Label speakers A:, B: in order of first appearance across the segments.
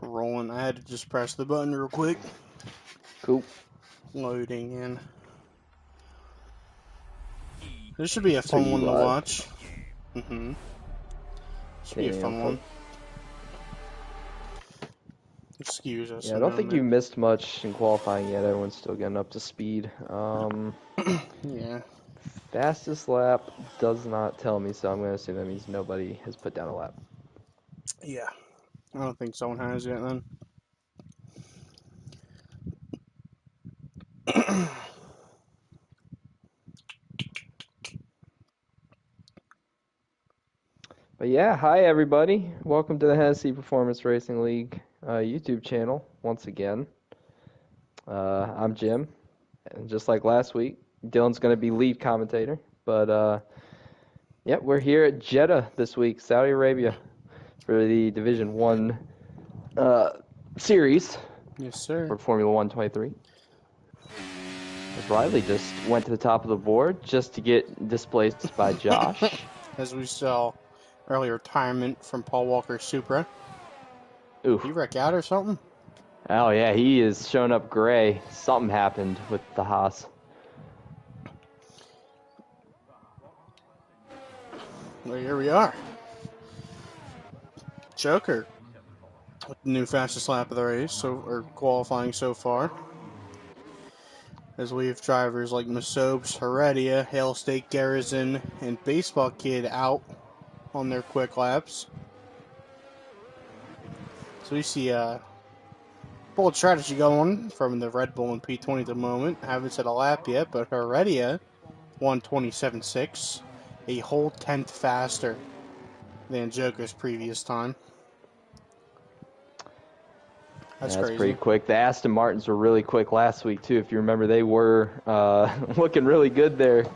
A: Rolling. I had to just press the button real quick.
B: Cool.
A: Loading in. This should be a fun one to watch. Should be a fun one. Excuse us.
B: Yeah, I don't think you missed much in qualifying yet. Everyone's still getting up to speed.
A: Yeah.
B: Fastest lap does not tell me, so I'm going to assume that means nobody has put down a lap.
A: Yeah. I don't think someone has yet then.
B: But yeah, hi everybody. Welcome to the Hennessy Performance Racing League YouTube channel once again. I'm Jim, and just like last week, Dylan's going to be lead commentator. But yeah, we're here at Jeddah this week, Saudi Arabia, for the Division 1 series.
A: Yes, sir.
B: For Formula 123. As Riley just went to the top of the board just to get displaced by Josh.
A: As we saw early retirement from Paul Walker Supra.
B: Oof.
A: Did he wreck out or something?
B: Oh yeah, he is showing up gray. Something happened with the Haas.
A: Well, here we are. Joker with the new fastest lap of the race, or qualifying so far. As we have drivers like Masobes, Heredia, Hail State Garrison, and Baseball Kid out on their quick laps. So we see a bold strategy going from the Red Bull and P20 at the moment. Haven't set a lap yet, but Heredia won 27.6, a whole tenth faster than Joker's previous time. That's crazy.
B: Pretty quick. The Aston Martins were really quick last week, too. If you remember, they were looking really good there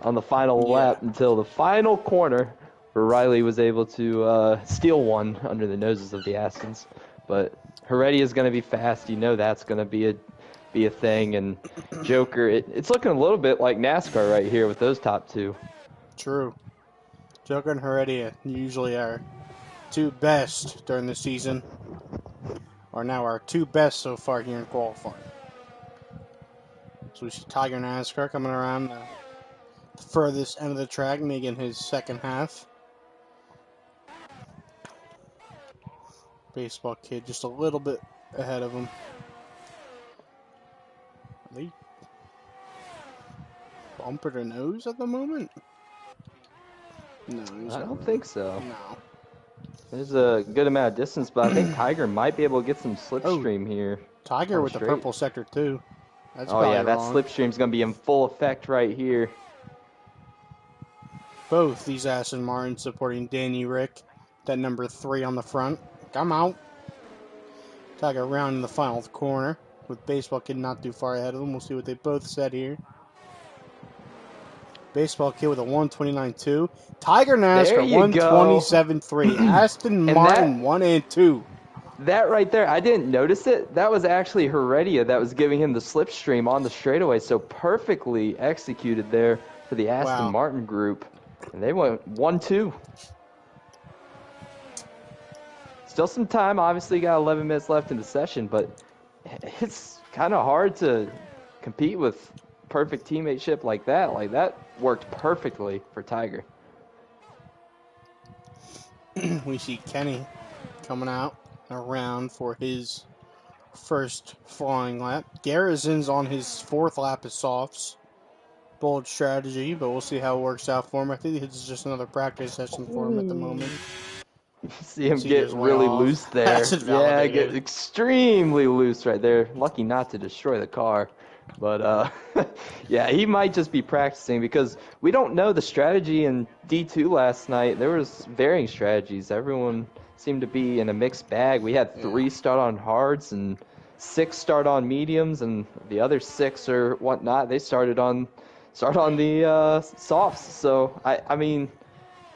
B: on the final lap until the final corner where Riley was able to steal one under the noses of the Astons. But Heredia is going to be fast. You know that's going to be a thing. And Joker, it's looking a little bit like NASCAR right here with those top two.
A: True. Joker and Heredia usually are two best during the season. Are now our two best so far here in qualifying. So we see Tiger NASCAR coming around the furthest end of the track, making his second half. Baseball Kid just a little bit ahead of him. Are they bumper to nose at the moment? No,
B: I don't think so.
A: No.
B: There's a good amount of distance, but I think Tiger might be able to get some slipstream here.
A: Tiger with the purple sector, too. That's
B: oh, yeah, that slipstream's going to be in full effect right here.
A: Both these Aston Martins supporting Danny Rick, that number 3 on the front. Come out. Tiger around in the final corner with Baseball Kid not too far ahead of them. We'll see what they both said here. Baseball Kid with a 129.2. Tiger NASCAR 127.3. Aston Martin 1 and 2.
B: That right there, I didn't notice it. That was actually Heredia that was giving him the slipstream on the straightaway. So perfectly executed there for the Aston Martin group. And they went 1-2. Still some time. Obviously got 11 minutes left in the session, but it's kind of hard to compete with perfect teammateship like that. Like, that worked perfectly for Tiger.
A: We see Kenny coming out around for his first flying lap. Garrison's on his 4th lap of softs. Bold strategy, but we'll see how it works out for him. I think this is just another practice session for him at the moment.
B: You see him get really loose there. Yeah, get extremely loose right there. Lucky not to destroy the car. But, yeah, he might just be practicing because we don't know the strategy in D2 last night. There was varying strategies. Everyone seemed to be in a mixed bag. We had 3 start on hards and 6 start on mediums, and the other 6 or whatnot, they start on the softs. So, I mean,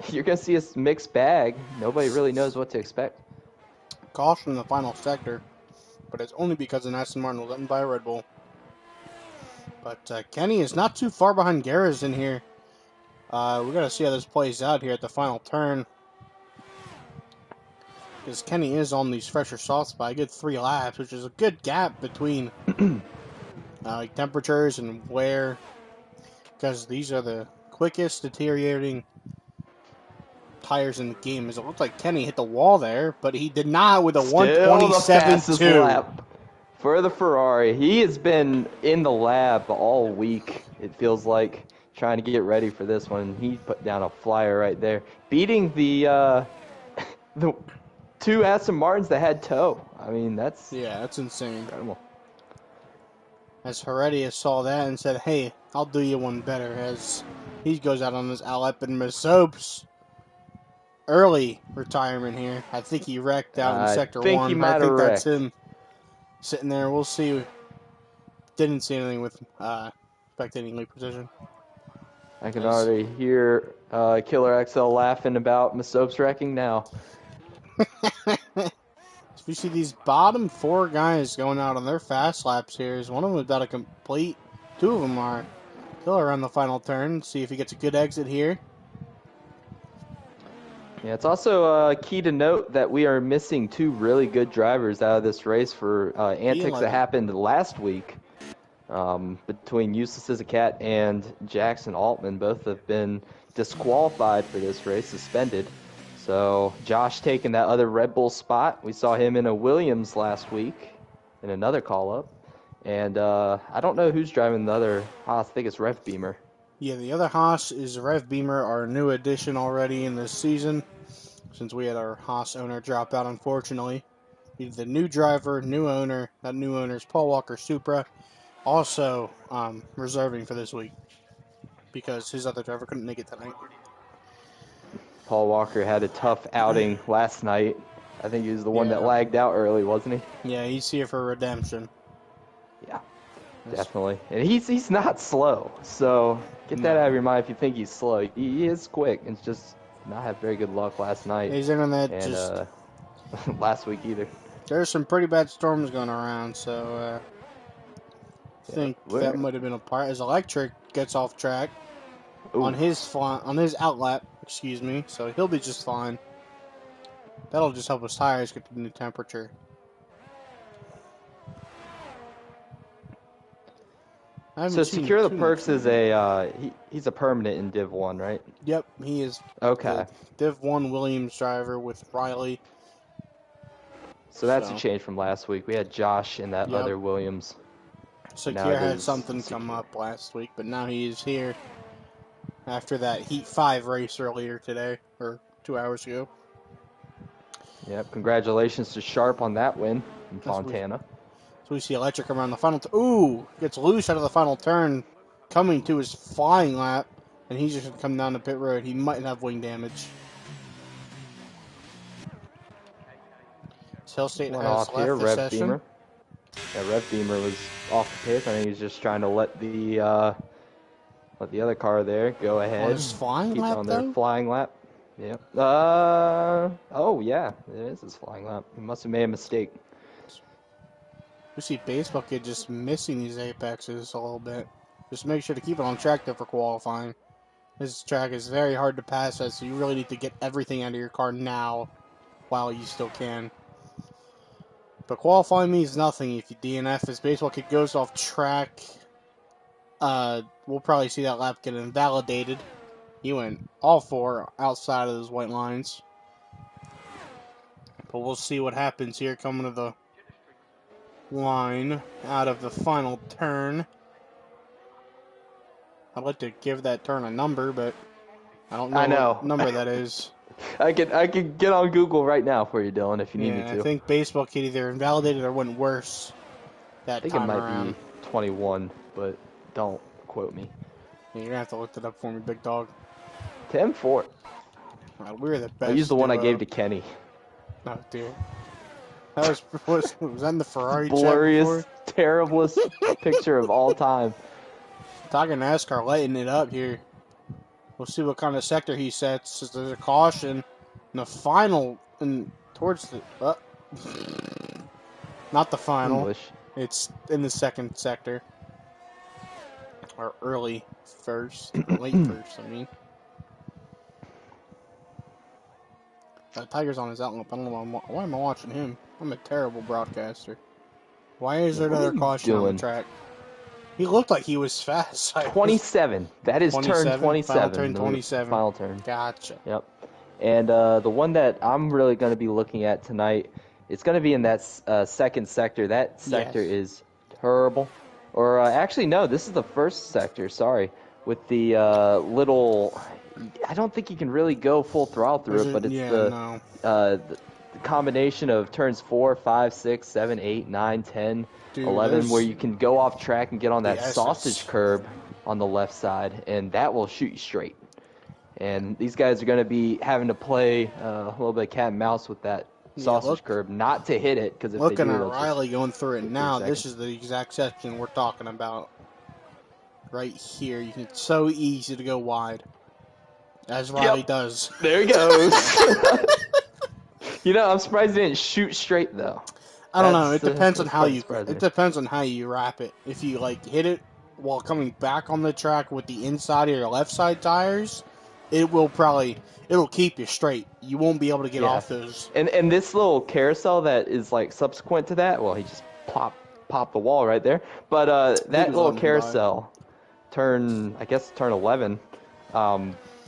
B: you're going to see a mixed bag. Nobody really knows what to expect.
A: Caution in the final sector, but it's only because an Aston Martin was let by a Red Bull. But Kenny is not too far behind Garrison here. We got to see how this plays out here at the final turn. because Kenny is on these fresher softs by a good 3 laps, which is a good gap between temperatures and wear, because these are the quickest deteriorating tires in the game. As it looked like Kenny hit the wall there, but he did not with a 127.2
B: lap for the Ferrari. He has been in the lab all week, it feels like, trying to get ready for this one. He put down a flyer right there, beating the the 2 Aston Martins that had tow. I mean, that's
A: insane.
B: Incredible.
A: As Heredia saw that and said, "Hey, I'll do you one better." As he goes out on his Alep and Masopes early retirement here. I think he wrecked out in Sector 1. I think that's him sitting there. We'll see. Didn't see anything with spectating lead position.
B: I can already hear Killer XL laughing about Masopes wrecking now.
A: We see these bottom 4 guys going out on their fast laps here. One of them is about to complete. 2 of them are still around the final turn. See if he gets a good exit here.
B: Yeah, it's also key to note that we are missing 2 really good drivers out of this race for antics that happened last week between Useless as a Cat and Jackson Altman. Both have been disqualified for this race, suspended. So Josh taking that other Red Bull spot. We saw him in a Williams last week in another call-up. And I don't know who's driving the other Haas. I think it's Rev Beamer.
A: Yeah, the other Haas is Rev Beamer, our new addition already in this season, since we had our Haas owner drop out, unfortunately. He's the new driver, new owner. That new owner is Paul Walker Supra, also reserving for this week because his other driver couldn't make it tonight.
B: Paul Walker had a tough outing last night. I think he was the one that lagged out early, wasn't he?
A: Yeah, he's here for redemption.
B: Yeah, definitely. And he's not slow, so get that out of your mind if you think he's slow. He is quick, and just not have very good luck last night.
A: His internet
B: and last week either.
A: There's some pretty bad storms going around, so I think that might have been a part. His electric gets off track on his outlap, excuse me, so he'll be just fine. That'll just help his tires get to the new temperature.
B: So Secure the Perks is he's a permanent in Div 1, right?
A: Yep, he is.
B: Okay.
A: Div 1 Williams driver with Riley.
B: So that's a change from last week. We had Josh in that other Williams.
A: Secure had something come up last week, but now he is here after that Heat 5 race earlier today, or 2 hours ago.
B: Yep, congratulations to Sharp on that win in Fontana.
A: So we see Electric around the final. Gets loose out of the final turn, coming to his flying lap, and he's just going to come down the pit road. He might have wing damage. Hill State has
B: off
A: left
B: here,
A: the
B: Rev
A: session.
B: Beamer. Yeah, Rev Beamer was off the pit. I think he's just trying to let the other car there go ahead.
A: On his flying lap,
B: on their flying lap. Yep. Oh yeah, it is his flying lap. He must have made a mistake.
A: We see Baseball Kid just missing these apexes a little bit. Just make sure to keep it on track there for qualifying. This track is very hard to pass at, so you really need to get everything out of your car now while you still can. But qualifying means nothing if you DNF. As Baseball Kid goes off track, we'll probably see that lap get invalidated. He went all 4 outside of those white lines. But we'll see what happens here coming to the line out of the final turn. I'd like to give that turn a number, but I don't know what number that is.
B: I could get on Google right now for you, Dylan, if you need me to.
A: I think Baseball Kid either invalidated or went worse that time around.
B: I think it might be 21, but don't quote me.
A: Yeah, you're going to have to look that up for me, big dog.
B: 10-4.
A: We're the best.
B: I used the one I gave to Kenny.
A: Oh, dear. That was that in the Ferrari
B: blurriest, terriblest picture of all time.
A: Talking NASCAR lighting it up here. We'll see what kind of sector he sets. There's a caution in the final and towards the not the final.
B: English.
A: It's in the second sector. Or early first. Late first, I mean. Tiger's on his outlook. I don't know why am I watching him. I'm a terrible broadcaster. Why is there another caution on the track? He looked like he was fast.
B: 27. That is 27? Turn 27.
A: Final turn 27.
B: Final turn.
A: Gotcha.
B: Yep. And the one that I'm really going to be looking at tonight, it's going to be in that second sector. That sector is terrible. Or actually, no, this is the first sector. Sorry. With the little... I don't think you can really go full throttle through it, but it's the combination of turns 4, 5, 6, 7, 8, 9, 10, 11, where you can go off track and get on that sausage curb on the left side, and that will shoot you straight. And these guys are going to be having to play a little bit of cat and mouse with that sausage curb, not to hit it, because if
A: looking
B: they do,
A: at Riley going through it now, this is the exact section we're talking about. Right here, it's so easy to go wide. As Riley does.
B: There he goes. I'm surprised he didn't shoot straight though.
A: I don't know. It depends on how you. It depends on how you wrap it. If you hit it while coming back on the track with the inside of your left side tires, it'll keep you straight. You won't be able to get off those.
B: And this little carousel that is subsequent to that. Well, he just popped the wall right there. But that little carousel, turn 11.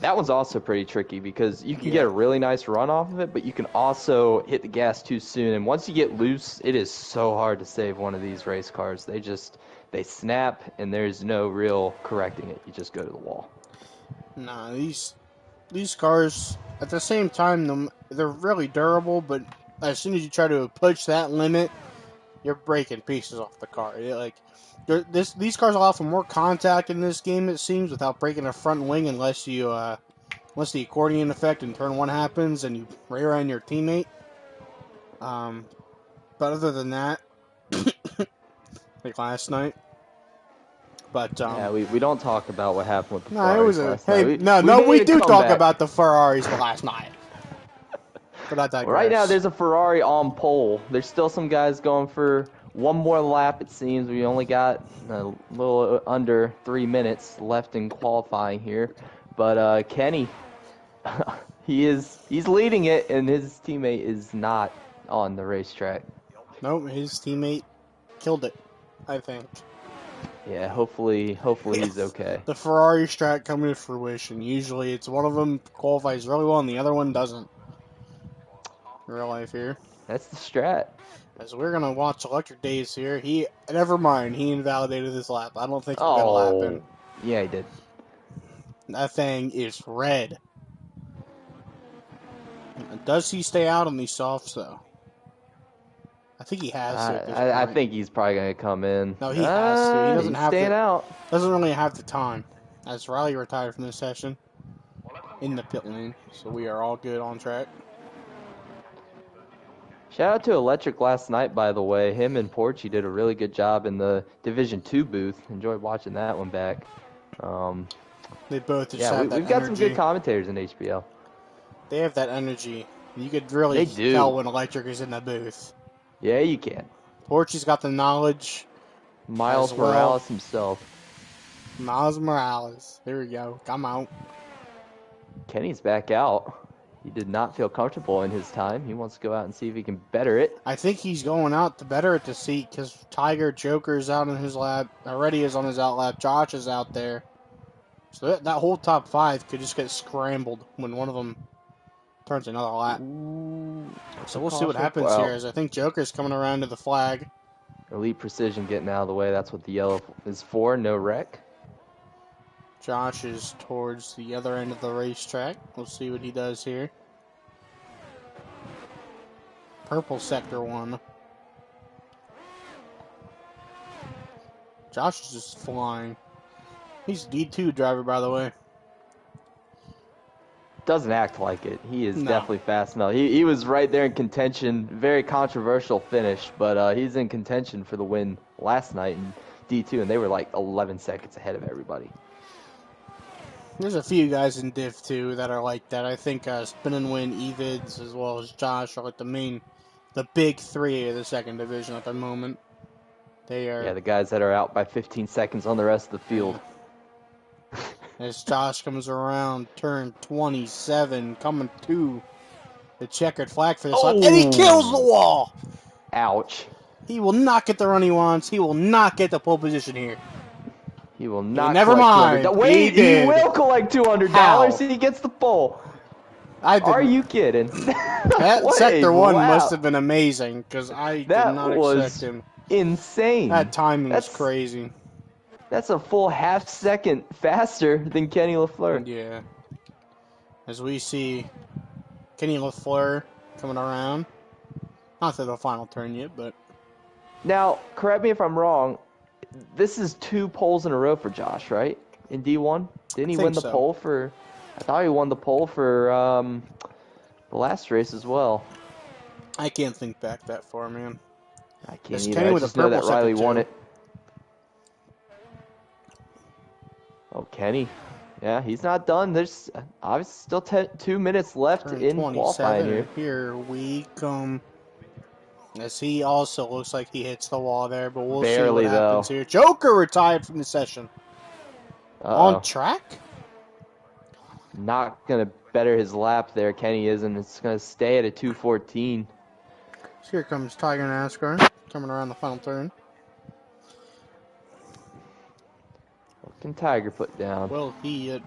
B: That one's also pretty tricky because you can get a really nice run off of it, but you can also hit the gas too soon. And once you get loose, it is so hard to save one of these race cars. They snap, and there's no real correcting it. You just go to the wall.
A: Nah, these cars, at the same time, they're really durable, but as soon as you try to push that limit, you're breaking pieces off the car. These cars allow for more contact in this game, it seems, without breaking a front wing, unless the accordion effect in turn 1 happens and you rear end your teammate. But other than that, like last night. But
B: we don't talk about what happened with the Ferraris last
A: night. We do talk about the Ferraris last night. But I digress.
B: Right now, there's a Ferrari on pole. There's still some guys going for one more lap, it seems. We only got a little under 3 minutes left in qualifying here. But Kenny, he's leading it, and his teammate is not on the racetrack.
A: Nope, his teammate killed it, I think.
B: Yeah, hopefully he's okay.
A: The Ferrari strat coming to fruition. Usually it's one of them qualifies really well and the other one doesn't. Real life here.
B: That's the strat.
A: As we're going to watch Electric Days here. Never mind, he invalidated this lap. I don't think he got a lap in.
B: Yeah, he did.
A: That thing is red. Does he stay out on these softs, though? I think he has to.
B: I think he's probably going to come in.
A: No, he has to. He doesn't have
B: staying out.
A: Doesn't really have the time. As Riley retired from this session in the pit lane. So we are all good on track.
B: Shout out to Electric last night, by the way. Him and Porchy did a really good job in the Division 2 booth. Enjoyed watching that one back.
A: They both just have that
B: we've got
A: energy.
B: some good commentators in HBL.
A: They have that energy. You could really tell when Electric is in the booth.
B: Yeah, you can.
A: Porchy's got the knowledge.
B: Miles Morales himself.
A: Miles Morales. Here we go. Come out.
B: Kenny's back out. He did not feel comfortable in his time. He wants to go out and see if he can better it.
A: I think he's going out to better it to see because Tiger Joker is out in his lap. Already is on his out lap. Josh is out there. So that whole top 5 could just get scrambled when one of them turns another lap.
B: Ooh,
A: so we'll see what happens here as I think Joker's coming around to the flag.
B: Elite Precision getting out of the way. That's what the yellow is for. No wreck.
A: Josh is towards the other end of the racetrack. We'll see what he does here. Purple Sector 1. Josh is just flying. He's a D2 driver, by the way.
B: Doesn't act like it. He is definitely fast enough. He was right there in contention. Very controversial finish, but he's in contention for the win last night in D2, and they were like 11 seconds ahead of everybody.
A: There's a few guys in Div 2 that are like that. I think Spin and Win, Evids, as well as Josh are like the big 3 of the second division at the moment. They are.
B: Yeah, the guys that are out by 15 seconds on the rest of the field.
A: As Josh comes around turn 27, coming to the checkered flag for this lap, and he kills the wall.
B: Ouch.
A: He will not get the run he wants. He will not get the pole position here.
B: He will not
A: never
B: collect
A: mind.
B: $200. Wait, he will collect $200.
A: How?
B: He gets the pole.
A: Are
B: you kidding?
A: That sector one must have been amazing because I did not expect him.
B: Insane.
A: That timing was crazy.
B: That's a full half second faster than Kenny Lafleur.
A: Yeah. As we see Kenny Lafleur coming around. Not to the final turn yet, but...
B: Now, correct me if I'm wrong. This is 2 poles in a row for Josh, right? In D1? Didn't he win the pole for... I thought he won the pole for the last race as well.
A: I can't think back that far, man.
B: I can't either. I just know that Riley won it. Oh, Kenny. Yeah, he's not done. There's obviously still 2 minutes left in qualifying here.
A: Here we come. As he also looks like he hits the wall there, but we'll see what happens here. Joker retired from the session. On track?
B: Not going to better his lap there, Kenny isn't. It's going to stay at a 2:14.
A: So here comes Tiger NASCAR coming around the final turn.
B: What can Tiger put down?
A: Well, he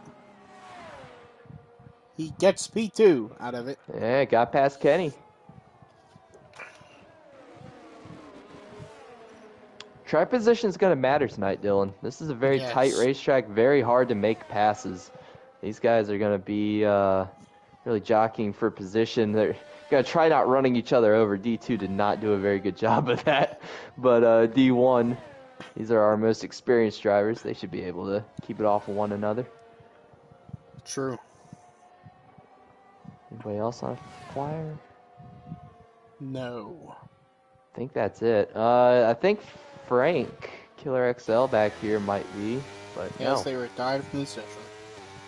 A: gets P2 out of it.
B: Yeah, got past Kenny. Track position is going to matter tonight, Dylan. This is a very tight racetrack, very hard to make passes. These guys are going to be really jockeying for position. They're going to try not running each other over. D2 did not do a very good job of that. But D1, these are our most experienced drivers. They should be able to keep it off of one another.
A: True.
B: Anybody else on a flyer?
A: No.
B: I think that's it. I think Frank, Killer XL back here might be, but
A: yes, they retired from the session.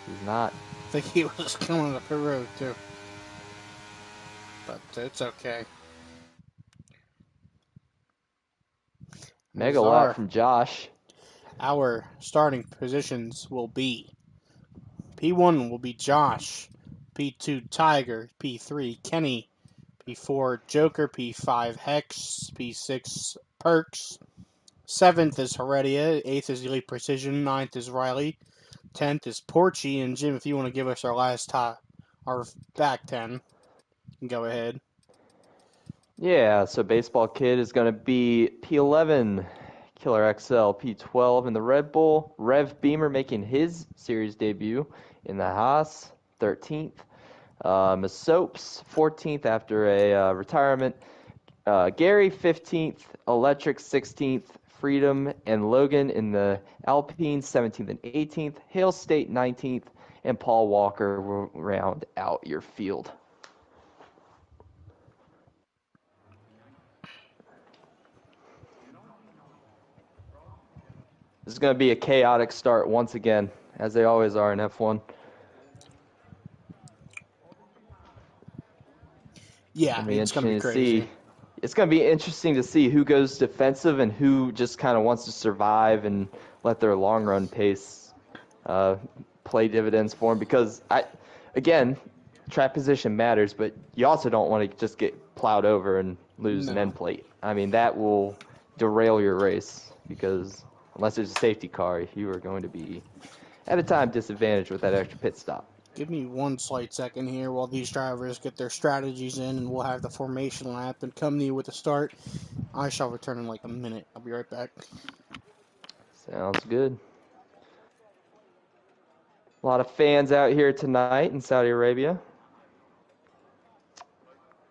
B: He's not.
A: I think he was coming up the road too, but it's okay.
B: Mega lap from Josh.
A: Our starting positions will be: P1 will be Josh, P2 Tiger, P3 Kenny, P4 Joker, P5 Hex, P6 Perks. 7th is Heredia, 8th is Elite Precision, 9th is Riley, 10th is Porchy, and Jim, if you want to give us our back 10, go ahead.
B: Yeah, so Baseball Kid is going to be P11, Killer XL, P12 in the Red Bull, Rev Beamer making his series debut in the Haas, 13th, Masopes, 14th after a retirement, Gary, 15th, Electric, 16th, Freedom and Logan in the Alpine, 17th and 18th. Hale State, 19th. And Paul Walker will round out your field. This is going to be a chaotic start once again, as they always are in F1.
A: Yeah, it's going to be crazy.
B: It's going to be interesting to see who goes defensive and who just kind of wants to survive and let their long-run pace play dividends for them. Because, again, track position matters, but you also don't want to just get plowed over and lose an end plate. I mean, that will derail your race because unless there's a safety car, you are going to be, at a time, disadvantaged with that extra pit stop.
A: Give me one slight second here while these drivers get their strategies in, and we'll have the formation lap and come to you with the start. I shall return in like a minute. I'll be right back.
B: Sounds good. A lot of fans out here tonight in Saudi Arabia.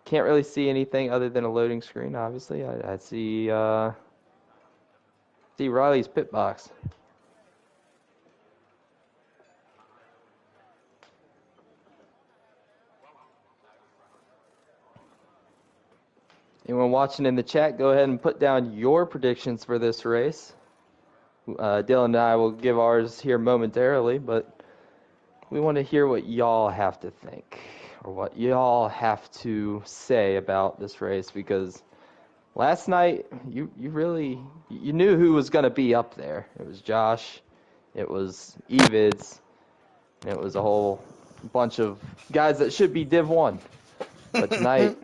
B: Can't really see anything other than a loading screen, obviously. I see Riley's pit box. Anyone watching in the chat, go ahead and put down your predictions for this race. Dylan and I will give ours here momentarily, but we want to hear what y'all have to think or what y'all have to say about this race, because last night you knew who was going to be up there. It was Josh, it was Evids, and it was a whole bunch of guys that should be Div 1. But tonight,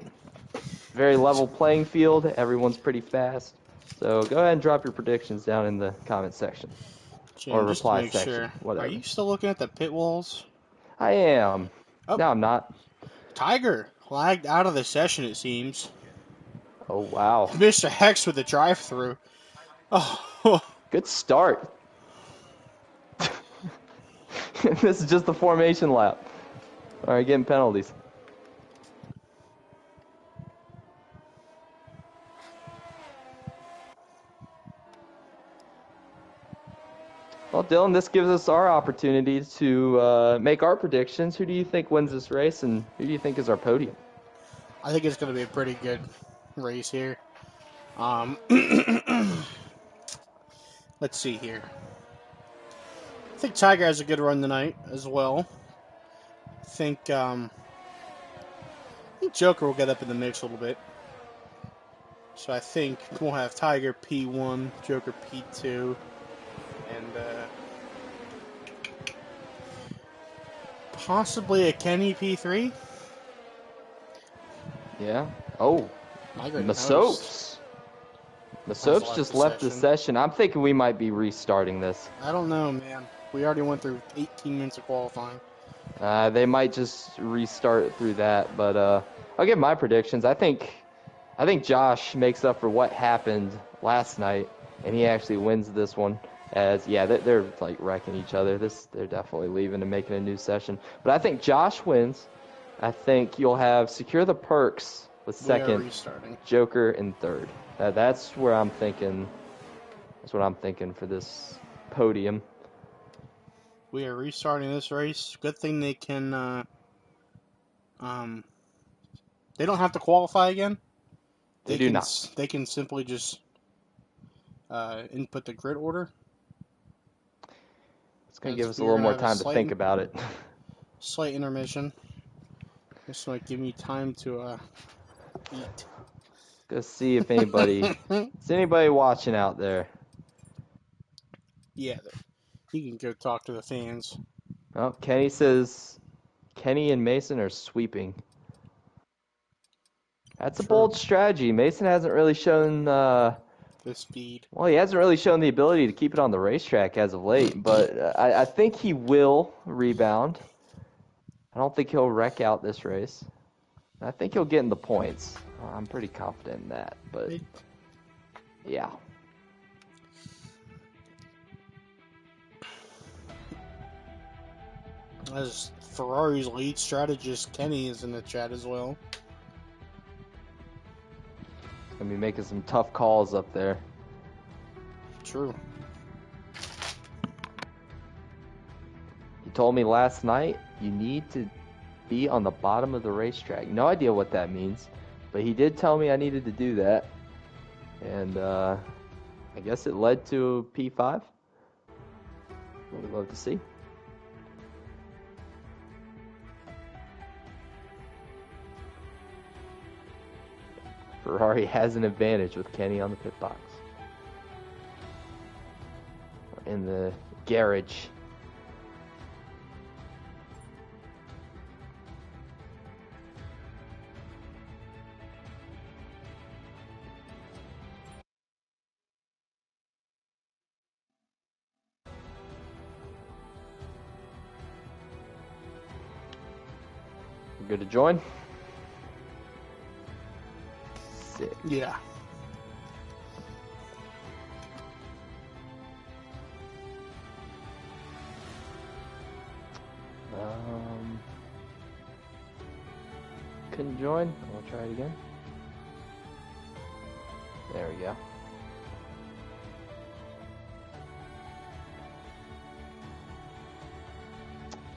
B: very level playing field. Everyone's pretty fast. So go ahead and drop your predictions down in the comment section.
A: Jim,
B: or
A: just to
B: reply
A: make
B: section.
A: Sure,
B: whatever.
A: Are you still looking at the pit walls?
B: I am.
A: Oh,
B: no, I'm not.
A: Tiger lagged out of the session, it seems.
B: Oh, wow.
A: Mr. Hex with the drive-through. Oh.
B: Good start. This is just the formation lap. All right, getting penalties. Well, Dylan, this gives us our opportunity to make our predictions. Who do you think wins this race, and who do you think is our podium?
A: I think it's going to be a pretty good race here. Let's see here. I think Tiger has a good run tonight as well. I think Joker will get up in the mix a little bit. So I think we'll have Tiger P1, Joker P2, and possibly a Kenny P3.
B: Yeah. Oh, Masopes. Masopes just left the session. I'm thinking we might be restarting this.
A: I don't know, man. We already went through 18 minutes of qualifying.
B: They might just restart through that, but I'll give my predictions. I think Josh makes up for what happened last night, and he actually wins this one. They're like wrecking each other. They're definitely leaving and making a new session. But I think Josh wins. I think you'll have Secure the Perks with second, Joker in third. That's where I'm thinking. That's what I'm thinking for this podium.
A: We are restarting this race. Good thing they can. They don't have to qualify again.
B: They do not.
A: They can simply just input the grid order.
B: It's going to give us a little more time to think about it.
A: Slight intermission. This might give me time to eat.
B: Go see if is anybody watching out there.
A: Yeah, you can go talk to the fans.
B: Oh, Kenny says Kenny and Mason are sweeping. That's a bold strategy. Mason hasn't really shown
A: the speed.
B: Well, he hasn't really shown the ability to keep it on the racetrack as of late, but I think he will rebound. I don't think he'll wreck out this race. I think he'll get in the points. I'm pretty confident in that, but yeah.
A: As Ferrari's lead strategist, Kenny is in the chat as well.
B: Gonna be making some tough calls up there.
A: True.
B: He told me last night you need to be on the bottom of the racetrack. No idea what that means, but he did tell me I needed to do that. And I guess it led to P5. Would love to see. Ferrari has an advantage with Kenny on the pit box. In the garage. Good to join? Sick.
A: Yeah.
B: Couldn't join. I'll try it again. There we go.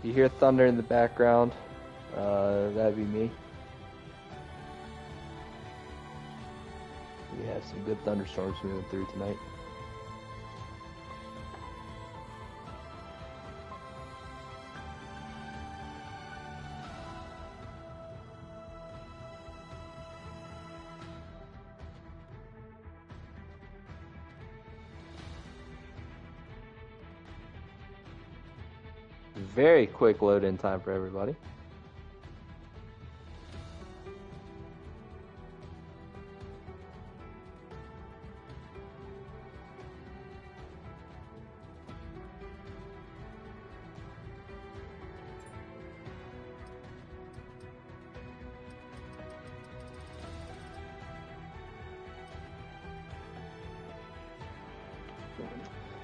B: You hear thunder in the background. That'd be me. We have some good thunderstorms moving through tonight. Very quick load-in time for everybody.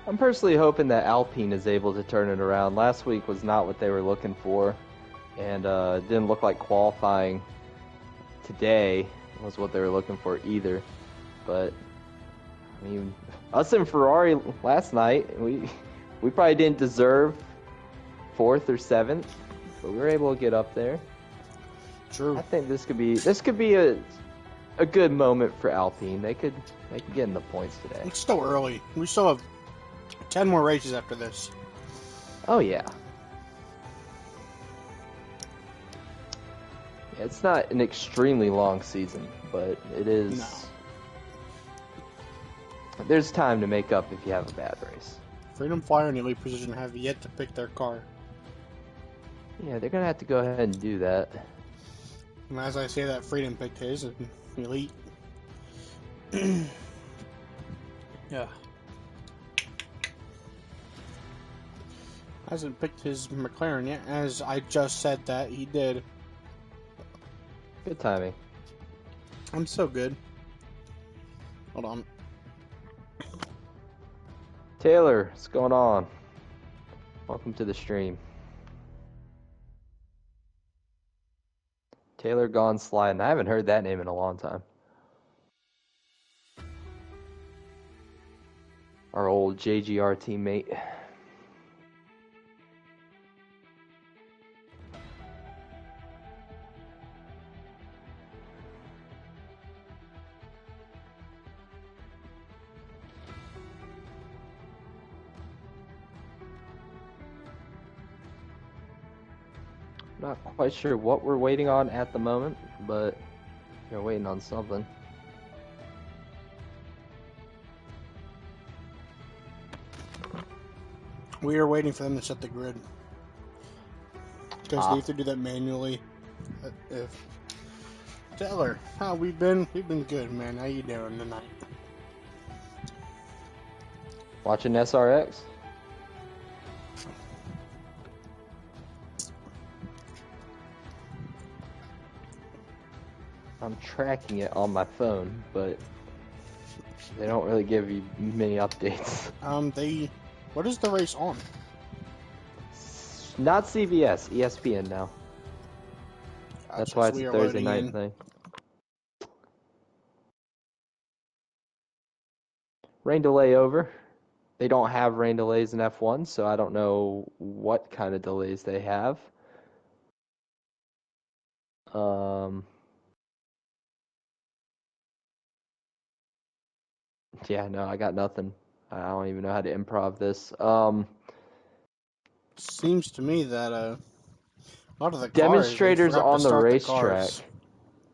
B: I'm personally hoping that Alpine is able to turn it around. Last week was not what they were looking for, and it didn't look like qualifying today was what they were looking for either. But I mean, us and Ferrari last night, we probably didn't deserve 4th or 7th, but we were able to get up there.
A: True.
B: I think this could be a good moment for Alpine. They could get in the points today.
A: It's still early. We still have 10 more races after this.
B: Oh yeah. It's not an extremely long season, but it is.
A: No.
B: There's time to make up if you have a bad race.
A: Freedom Flyer and Elite Precision have yet to pick their car.
B: Yeah, they're gonna have to go ahead and do that.
A: And as I say that, Freedom picked his and Elite. Yeah. Hasn't picked his McLaren yet. As I just said that, he did.
B: Good timing.
A: I'm so good. Hold on.
B: Taylor, what's going on? Welcome to the stream. Taylor Gone Sliding. I haven't heard that name in a long time. Our old JGR teammate. Not quite sure what we're waiting on at the moment, but we're waiting on something.
A: We are waiting for them to set the grid. Because they have to do that manually. If Taylor, how we've been good, man. How you doing tonight?
B: Watching SRX? I'm tracking it on my phone, but they don't really give you many updates.
A: What is the race on?
B: Not CBS, ESPN now. That's why it's a Thursday night thing. Rain delay over. They don't have rain delays in F1, so I don't know what kind of delays they have. Yeah, no, I got nothing. I don't even know how to improv this.
A: Seems to me that a lot of the
B: demonstrators
A: cars,
B: on the racetrack.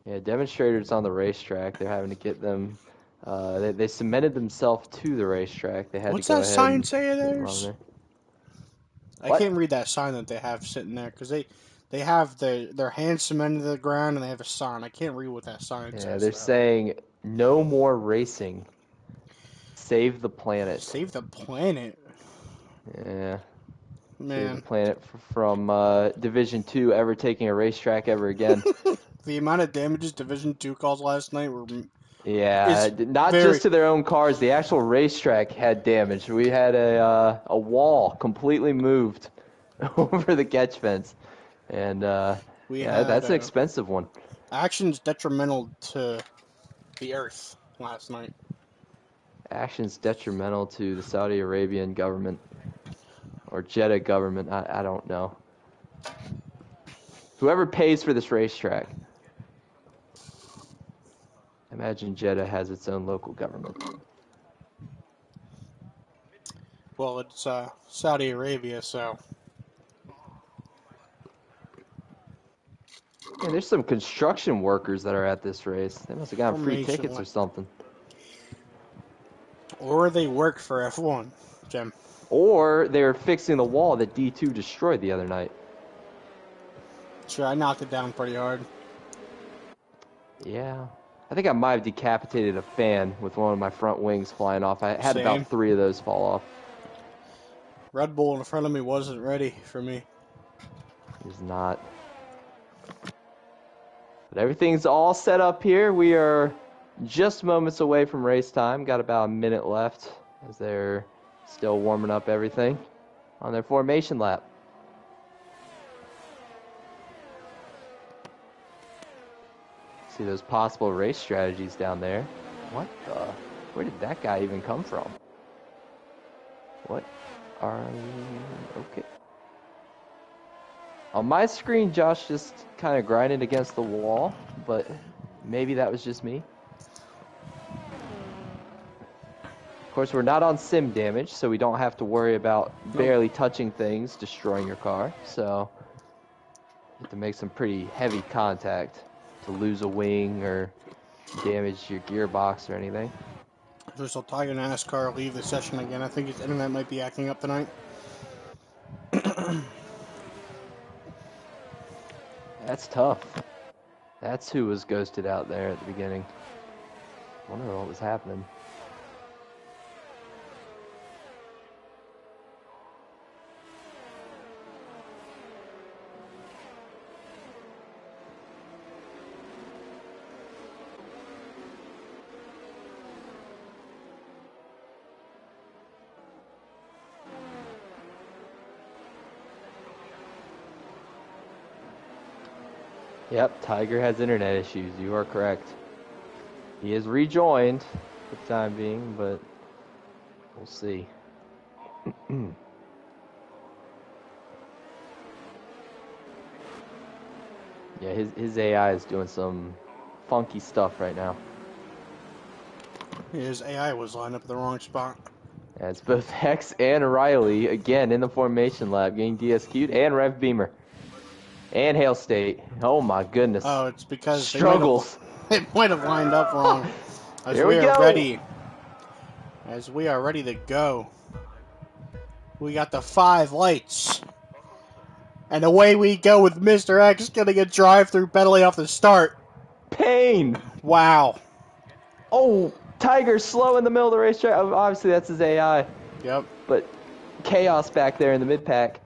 B: Yeah, demonstrators on the racetrack. They're having to get them. They cemented themselves to the racetrack. They had
A: What's
B: to go
A: that
B: ahead
A: sign
B: and
A: say of theirs? I can't read that sign that they have sitting there because they have their hands cemented to the ground and they have a sign. I can't read what that sign says.
B: Yeah, they're saying no more racing. Save the planet.
A: Save the planet.
B: Yeah.
A: Man.
B: Save the planet from Division 2 ever taking a racetrack ever again.
A: The amount of damages Division 2 caused last night were...
B: Yeah, not just to their own cars. The actual racetrack had damage. We had a wall completely moved over the catch fence. And that's an expensive one.
A: Actions detrimental to the earth last night.
B: Actions detrimental to the Saudi Arabian government. Or Jeddah government, I don't know. Whoever pays for this racetrack. Imagine Jeddah has its own local government.
A: Well, it's Saudi Arabia, so...
B: Yeah, there's some construction workers that are at this race. They must have gotten free tickets or something.
A: Or they work for F1, Jim.
B: Or they were fixing the wall that D2 destroyed the other night.
A: Sure, I knocked it down pretty hard.
B: Yeah. I think I might have decapitated a fan with one of my front wings flying off. I had about 3 of those fall off.
A: Red Bull in front of me wasn't ready for me.
B: It's not. But everything's all set up here. We are just moments away from race time. Got about a minute left as they're Still warming up everything on their formation lap. See those possible race strategies down there. What the? Where did that guy even come from? What are you? Okay. On my screen, Josh just kind of grinded against the wall, but maybe that was just me. Of course, we're not on sim damage, so we don't have to worry about barely touching things, destroying your car. So you have to make some pretty heavy contact to lose a wing or damage your gearbox or anything.
A: Just will Tiger NASCAR leave the session again. I think his internet might be acting up tonight.
B: That's tough. That's who was ghosted out there at the beginning. I wonder what was happening. Yep, Tiger has internet issues. You are correct. He is rejoined for the time being, but we'll see. Yeah, his AI is doing some funky stuff right now.
A: His AI was lined up at the wrong spot.
B: Yeah, it's both Hex and Riley, again, in the formation lab, getting DSQ'd, and Rev Beamer. And Hail State. Oh my goodness.
A: Oh, it's because
B: struggles.
A: It might have lined up wrong. As
B: Here we
A: are
B: go.
A: ready. As we are ready to go. We got the 5 lights. And away we go with Mr. X getting a drive-through penalty off the start.
B: Pain.
A: Wow.
B: Oh, Tiger slow in the middle of the racetrack. Obviously, that's his AI.
A: Yep.
B: But chaos back there in the mid-pack.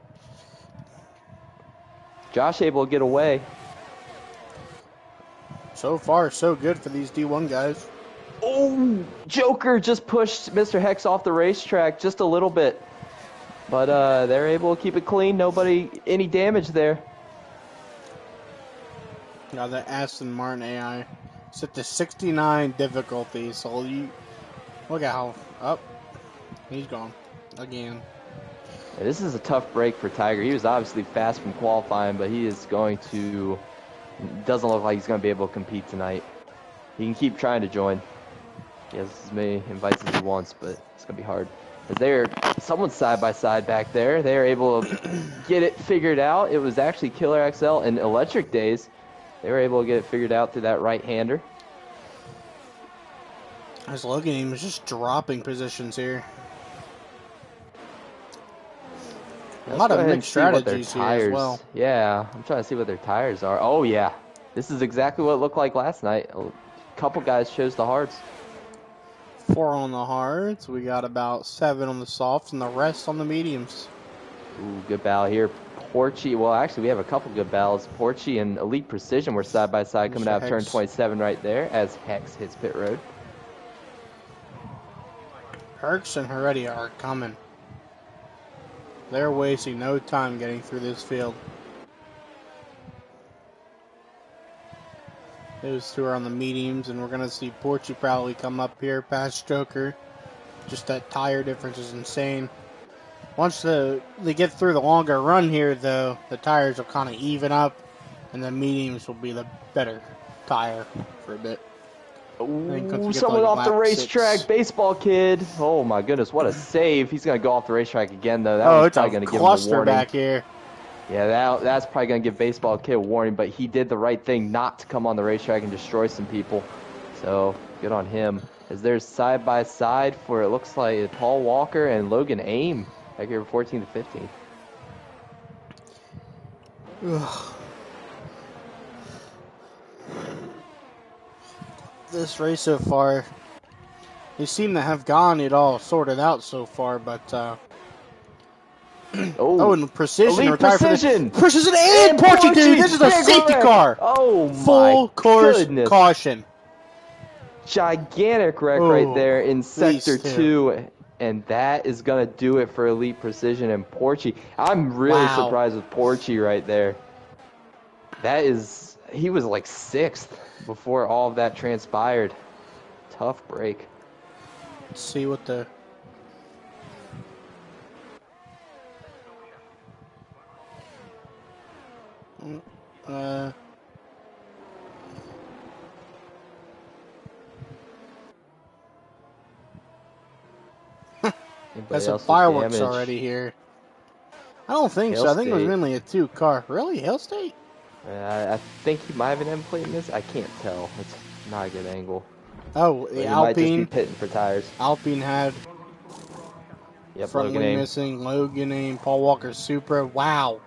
B: Josh able to get away.
A: So far, so good for these D1 guys.
B: Oh, Joker just pushed Mr. Hex off the racetrack just a little bit. But they're able to keep it clean. Nobody, any damage there.
A: Now the Aston Martin AI set to 69 difficulty. So you look at how up. He's gone again.
B: Yeah, this is a tough break for Tiger. He was obviously fast from qualifying, but he is going to. Doesn't look like he's going to be able to compete tonight. He can keep trying to join. He has as many invites as he wants, but it's going to be hard. As someone's side by side back there. They are able to get it figured out. It was actually Killer XL and Electric Days. They were able to get it figured out through that right-hander.
A: As Logan was just dropping positions here. A lot of mixed strategies here as well.
B: Yeah, I'm trying to see what their tires are. Oh, yeah. This is exactly what it looked like last night. A couple guys chose the hards.
A: 4 on the hards. We got about 7 on the softs and the rest on the mediums.
B: Ooh, good battle here. Porchy, well, actually, we have a couple good battles. Porchy and Elite Precision were side by side coming out of turn 27 right there as Hex hits pit road.
A: Herx and Heredia are coming. They're wasting no time getting through this field. Those two are on the mediums, and we're going to see Porchy probably come up here past Joker. Just that tire difference is insane. Once they get through the longer run here, though, the tires will kind of even up, and the mediums will be the better tire for a bit.
B: Ooh, someone off the racetrack, baseball kid. Oh my goodness, what a save! He's gonna go off the racetrack again, though. That one's probably gonna give him a warning.
A: Back here.
B: Yeah, that's probably gonna give baseball kid a warning, but he did the right thing not to come on the racetrack and destroy some people. So good on him. As there's side by side for it looks like Paul Walker and Logan Aim back here, 14 to 15.
A: Ugh. This race so far, they seem to have gotten it all sorted out so far, but and Precision retired for this. Precision and Porchy, dude, this is a safety car.
B: Oh my
A: full course
B: goodness.
A: Caution.
B: Gigantic wreck right there in sector 2. And that is going to do it for Elite Precision and Porchy. I'm really surprised with Porchy right there. He was like 6th before all of that transpired. Tough break.
A: Let's see what the... That's some fireworks already here. I don't think so. I think it was mainly a 2-car. Really? Hail State?
B: I think he might have an M plate in this. I can't tell. It's not a good angle.
A: Oh, the Alpine.
B: Might just be pitting for tires.
A: Alpine had front wing missing. Logan, Paul Walker Supra. Wow.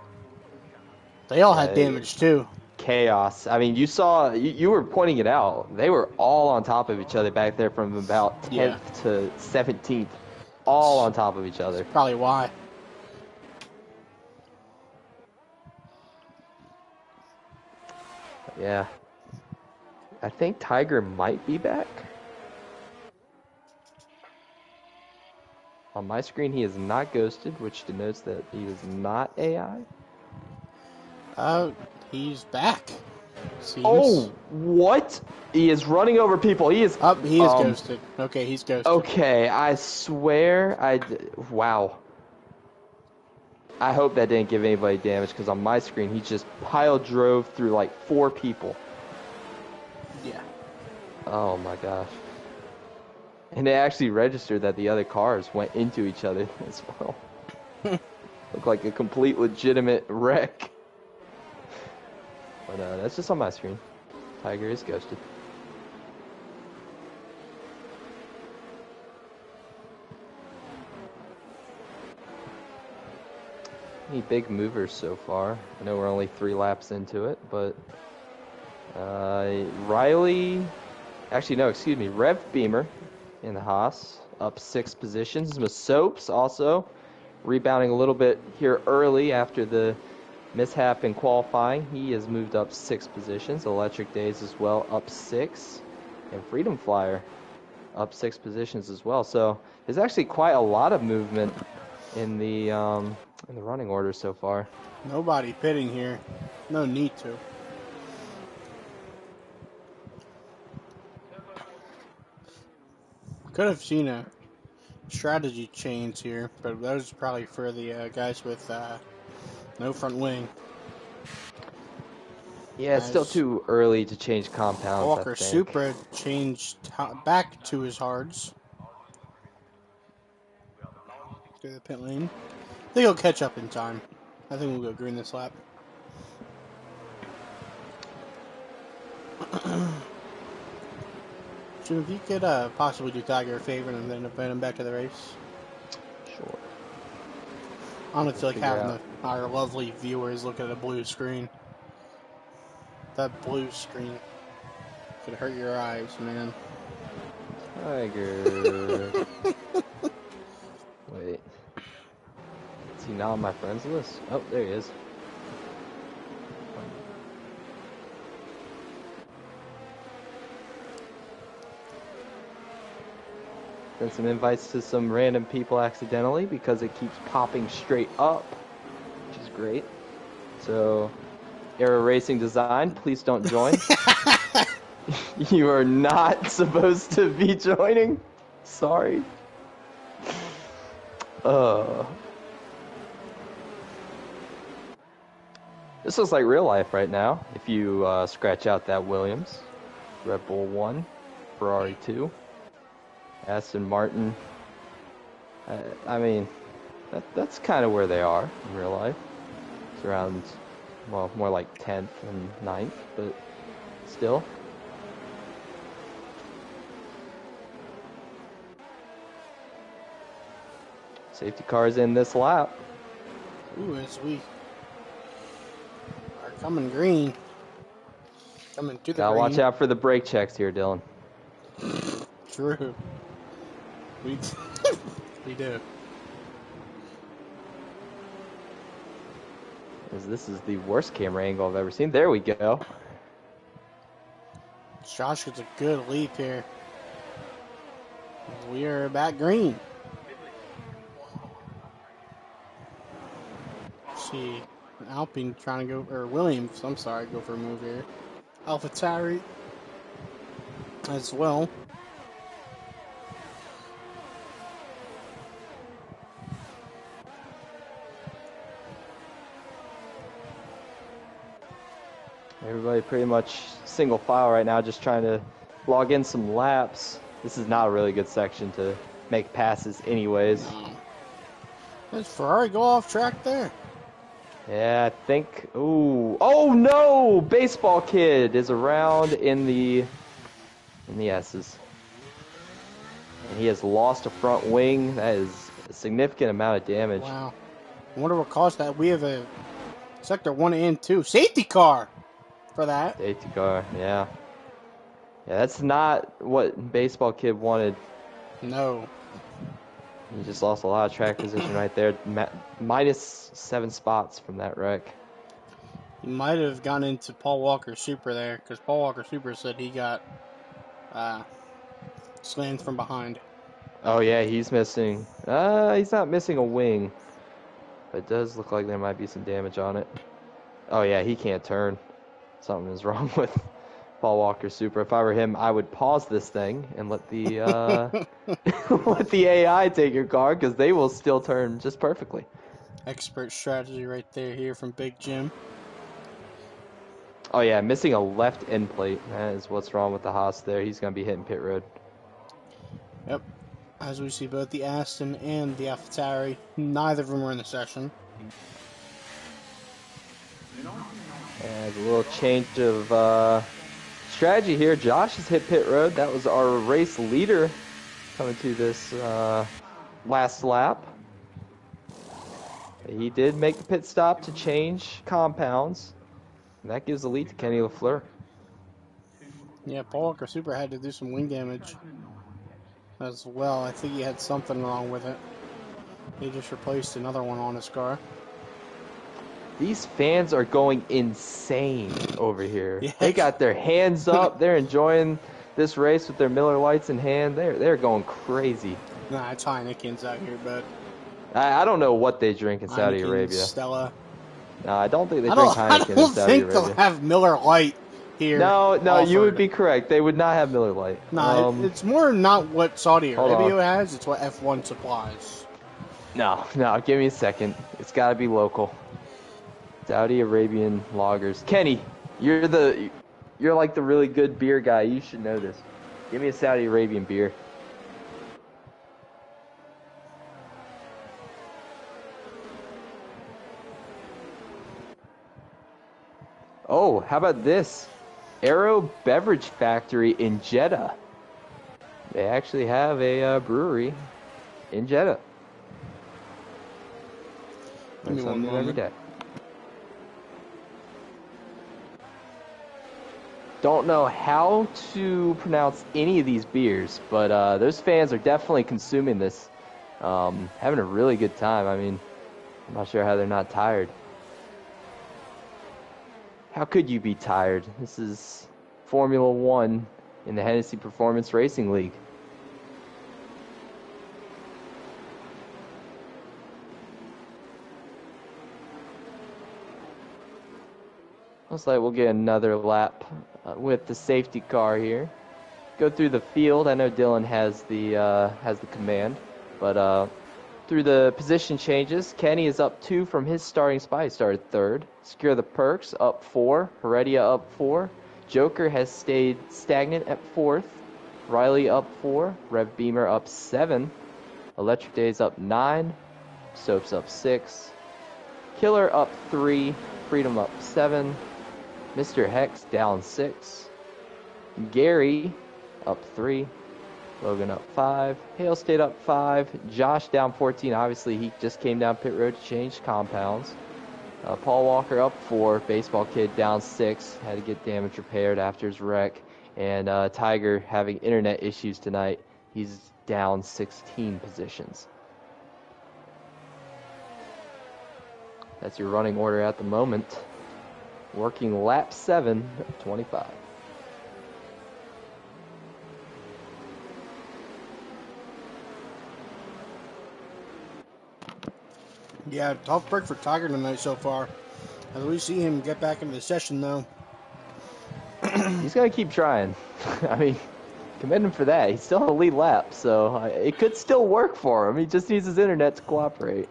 A: They all had damage too.
B: Chaos. I mean, you saw, you were pointing it out. They were all on top of each other back there from about 10th to 17th. All on top of each other.
A: That's probably why.
B: Yeah. I think Tiger might be back. On my screen, he is not ghosted, which denotes that he is not AI.
A: He's back. Seems.
B: Oh, what? He is running over people. He is.
A: He is ghosted. Okay, he's ghosted.
B: Okay, I swear, wow. I hope that didn't give anybody damage, because on my screen, he just pile drove through like 4 people.
A: Yeah.
B: Oh my gosh. And it actually registered that the other cars went into each other as well. Looked like a complete legitimate wreck. But that's just on my screen. Tiger is ghosted. Any big movers so far? I know we're only 3 laps into it, but Riley, actually no, excuse me, Rev Beamer in the Haas up 6 positions. Masopes also rebounding a little bit here early after the mishap in qualifying. He has moved up 6 positions. Electric Days as well up 6, and Freedom Flyer up 6 positions as well. So there's actually quite a lot of movement in the running order so far.
A: Nobody pitting here. No need to. Could have seen a strategy change here, but that was probably for the guys with no front wing.
B: Yeah, it's still too early to change compounds.
A: Walker Supra changed back to his hards. Through the pit lane. I think he'll catch up in time. I think we'll go green this lap. Jim, if you could possibly do Tiger a favor and then invite him back to the race.
B: Sure.
A: I don't feel like having our lovely viewers look at a blue screen. That blue screen could hurt your eyes, man.
B: Tiger. Wait. Is he not on my friends list? Oh, there he is. Sent some invites to some random people accidentally because it keeps popping straight up, which is great. So, Era Racing Design, please don't join. You are not supposed to be joining. Sorry. This looks like real life right now. If you scratch out that Williams, Red Bull 1, Ferrari 2, Aston Martin. I mean, that's kind of where they are in real life. It's around, well, more like 10th and 9th, but still. Safety cars in this lap.
A: Ooh, as we are coming green. Coming to the
B: Gotta
A: green.
B: watch out for the brake checks here, Dylan.
A: True. We do.
B: This is the worst camera angle I've ever seen. There we go.
A: Josh gets a good leap here. We are back green. see Alpine trying to go, or Williams, I'm sorry, go for a move here. AlphaTauri as well.
B: Everybody pretty much single file right now, just trying to log in some laps. This is not a really good section to make passes anyways.
A: No. Does Ferrari go off track there?
B: Yeah, I think. Ooh. Oh no! Baseball Kid is around in the S's. And he has lost a front wing. That is a significant amount of damage.
A: Wow. I wonder what caused that. We have a sector 1 and 2 safety car for that.
B: Safety car, yeah. Yeah, that's not what Baseball Kid wanted.
A: No.
B: He just lost a lot of track position right there. Minus 7 spots from that wreck.
A: He might have gone into Paul Walker Super there, because Paul Walker Super said he got slammed from behind.
B: Oh yeah, he's missing. He's not missing a wing, but it does look like there might be some damage on it. Oh yeah, he can't turn. Something is wrong with Paul Walker Super. If I were him, I would pause this thing and let the let the AI take your car, because they will still turn just perfectly.
A: Expert strategy right there here from Big Jim.
B: Oh yeah, missing a left end plate. That is what's wrong with the Haas there. He's going to be hitting pit road.
A: Yep. As we see both the Aston and the AlphaTauri, neither of them were in the session.
B: And a little change of strategy here. Josh has hit pit road. That was our race leader coming to this last lap. He did make the pit stop to change compounds. And that gives the lead to Kenny LaFleur.
A: Yeah, Paul Walker Super had to do some wing damage as well. I think he had something wrong with it. He just replaced another one on his car.
B: These fans are going insane over here.
A: Yeah.
B: They got their hands up. They're enjoying this race with their Miller Lights in hand. They're going crazy.
A: Nah, it's Heineken's out here, but
B: I don't know what they drink in Saudi Arabia.
A: Stella.
B: No, I don't think they drink Heineken in Saudi Arabia.
A: I don't think they'll have Miller Light here.
B: No,
A: offered.
B: You would be correct. They would not have Miller Light.
A: No, it's more not what Saudi Arabia has. It's what F1 supplies.
B: No, give me a second. It's got to be local. Saudi Arabian lagers. Kenny, you're like the really good beer guy. You should know this. Give me a Saudi Arabian beer. Oh, how about this? Aero Beverage Factory in Jeddah. They actually have a brewery in Jeddah.
A: Give me one moment.
B: Every day. Don't know how to pronounce any of these beers, but those fans are definitely consuming this. Having a really good time. I mean, I'm not sure how they're not tired. How could you be tired? This is Formula One in the Hennessy Performance Racing League. Looks like we'll get another lap with the safety car here. Go through the field. I know Dylan has the command, but through the position changes, Kenny is up 2 from his starting spot. He started 3rd. Secure the Perks up 4. Heredia up 4. Joker has stayed stagnant at 4th. Riley up 4. Rev Beamer up 7. Electric Days up 9. Soaps up 6. Killer up 3. Freedom up 7. Mr. Hex down 6. Gary up 3. Logan up 5. Hale stayed up 5. Josh down 14. Obviously, he just came down pit road to change compounds. Paul Walker up 4. Baseball Kid down 6. Had to get damage repaired after his wreck. And Tiger having internet issues tonight. He's down 16 positions. That's your running order at the moment. Working lap 7 of 25.
A: Yeah, tough break for Tiger tonight so far. As we see him get back into the session, though.
B: He's going to keep trying. I mean, commend him for that. He's still on the lead lap, so it could still work for him. He just needs his internet to cooperate.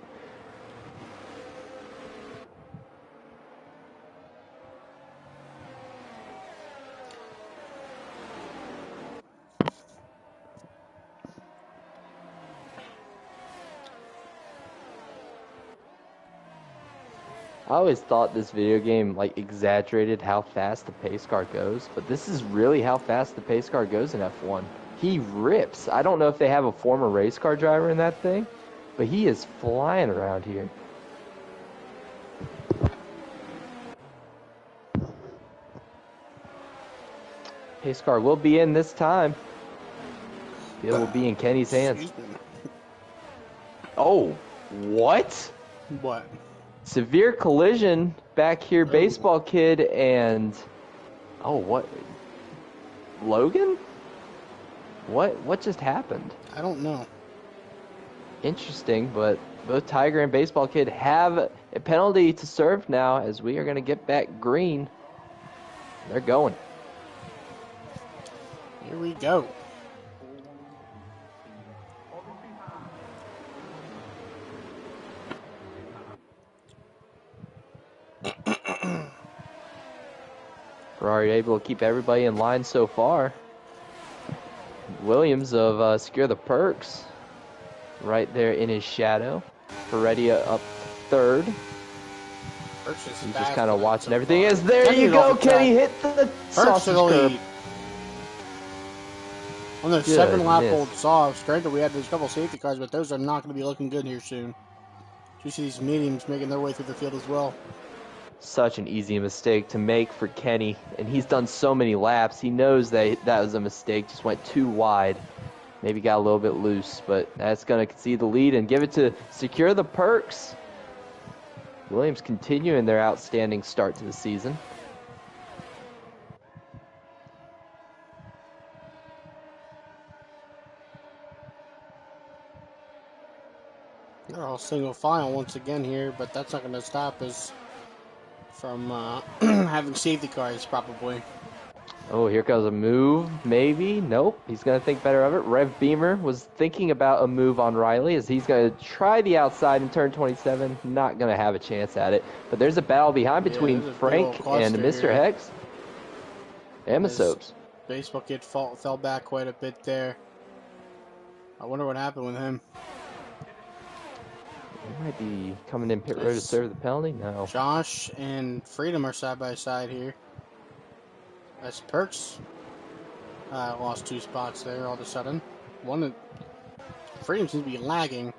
B: I always thought this video game like exaggerated how fast the pace car goes, but this is really how fast the pace car goes in F1. He rips. I don't know if they have a former race car driver in that thing, but he is flying around here. Pace car will be in this time. It will be in Kenny's hands. Oh, what?
A: What?
B: Severe collision back here, baseball kid and what? Logan? What just happened?
A: I don't know.
B: Interesting, but both Tiger and baseball kid have a penalty to serve now as we are going to get back green. They're going.
A: Here we go.
B: Ferrari able to keep everybody in line so far. Williams of Secure the Perks right there in his shadow. Heredia up third. He's just kind of watching everything. As there you go, Kenny hit the sausage curb.
A: On the 7-lap old softs, granted we had those couple safety cars, but those are not going to be looking good here soon. You see these mediums making their way through the field as well.
B: Such an easy mistake to make for Kenny, and he's done so many laps. He knows that was a mistake, just went too wide. Maybe got a little bit loose, but that's going to concede the lead and give it to Secure the Perks. Williams continuing their outstanding start to the season.
A: They're all single file once again here, but that's not going to stop us from having safety cars, probably.
B: Oh, here comes a move, maybe. Nope, he's going to think better of it. Rev Beamer was thinking about a move on Riley as he's going to try the outside in turn 27. Not going to have a chance at it. But there's a battle behind between Frank and Mr. Hex. And Masopes.
A: Baseball kid fell back quite a bit there. I wonder what happened with him.
B: He might be coming in pit road to serve the penalty. No.
A: Josh and Freedom are side by side here. That's Perks. Lost 2 spots there all of a sudden. Freedom seems to be lagging.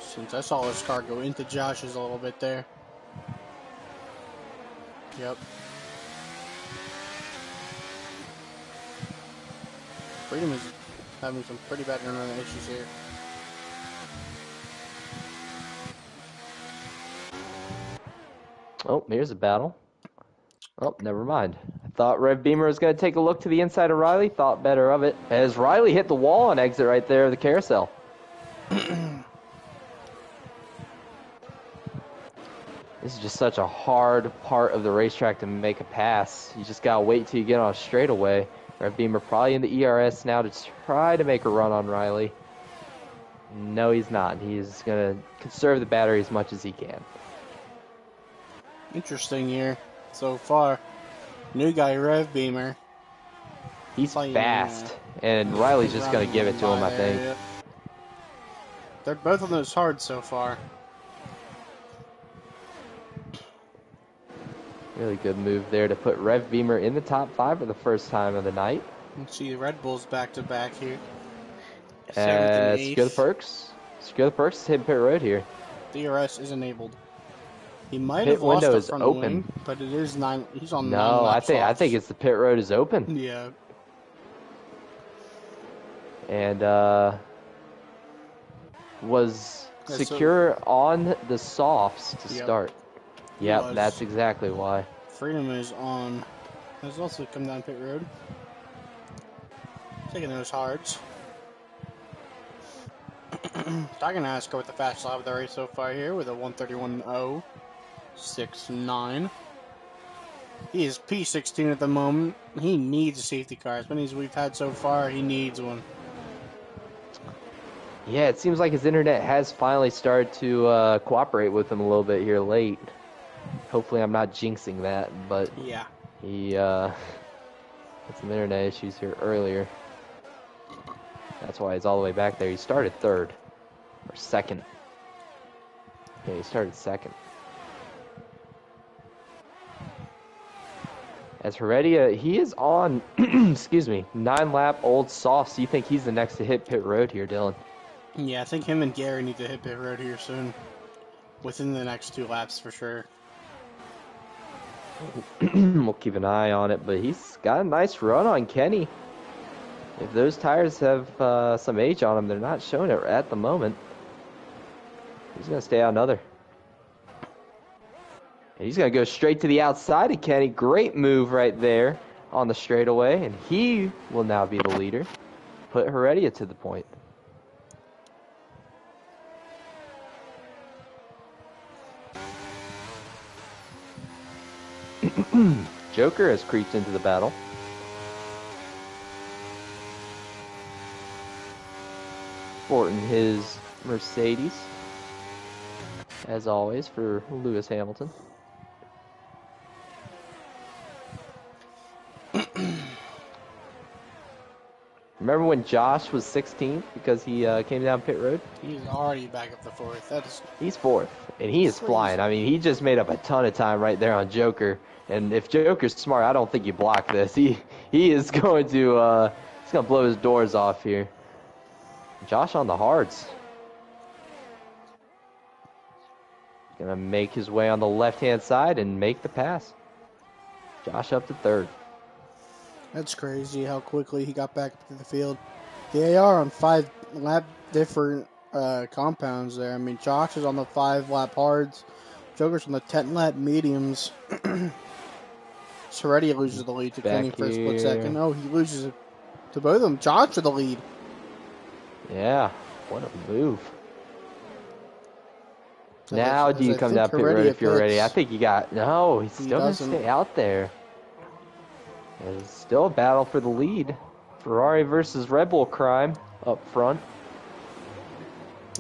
A: Since I saw his car go into Josh's a little bit there. Yep. Freedom is having some pretty bad running issues here.
B: Oh, here's a battle. Oh, never mind. I thought Rev Beamer was going to take a look to the inside of Riley. Thought better of it. As Riley hit the wall on exit right there of the carousel. This is just such a hard part of the racetrack to make a pass. You just got to wait till you get on a straightaway. Rev Beamer probably in the ERS now to try to make a run on Riley. No, he's not. He's going to conserve the battery as much as he can.
A: Interesting year so far. New guy, Rev Beamer.
B: He's fast, and Riley's just going to give it to him, I think.
A: Yeah. They're both on those hard so far.
B: Really good move there to put Rev Beamer in the top 5 for the first time of the night.
A: Let's see the Red Bulls back to back here.
B: Secure the Perks. Secure the Perks hit pit road here.
A: DRS is enabled. He might have lost the front wing, but it is 9. He's on 9 laps.
B: I think it's the pit road is open.
A: Yeah.
B: And was secure on the softs to start. Yep, that's exactly why.
A: Freedom is on. Has also come down pit road. Taking those hards. Talking to NASCAR with the fast lap of the race so far here with a 131.069. He is P16 at the moment. He needs a safety car. As many as we've had so far, he needs one.
B: Yeah, it seems like his internet has finally started to cooperate with him a little bit here late. Hopefully I'm not jinxing that, but
A: yeah,
B: he had some internet issues here earlier. That's why he's all the way back there. He started third. Or second. Yeah, he started second. As Heredia, he is on, excuse me, 9-lap old softs. You think he's the next to hit pit road here, Dylan?
A: Yeah, I think him and Gary need to hit pit road here soon. Within the next 2 laps for sure.
B: We'll keep an eye on it, but he's got a nice run on Kenny. If those tires have some age on them, they're not showing it at the moment. He's going to stay out another. And he's going to go straight to the outside of Kenny. Great move right there on the straightaway. And he will now be the leader. Put Heredia to the point. Joker has creeped into the battle. Sporting his Mercedes, as always, for Lewis Hamilton. Remember when Josh was 16th because he came down pit road?
A: He's already back up to 4th.
B: He's 4th, and he is flying. I mean, he just made up a ton of time right there on Joker. And if Joker's smart, I don't think you block this. He is going to he's going to blow his doors off here. Josh on the hards. Going to make his way on the left-hand side and make the pass. Josh up to 3rd.
A: That's crazy how quickly he got back to the field. They are on 5-lap different compounds there. I mean, Josh is on the 5-lap hards. Joker's on the 10-lap mediums. Heredia loses the lead to Kenny for a split second. Oh, he loses it to both of them. Josh to the lead.
B: Yeah, what a move. Now do you come down pit road if you're ready? I think you got... No, he's still going to stay out there. There's still a battle for the lead. Ferrari versus Red Bull crime up front.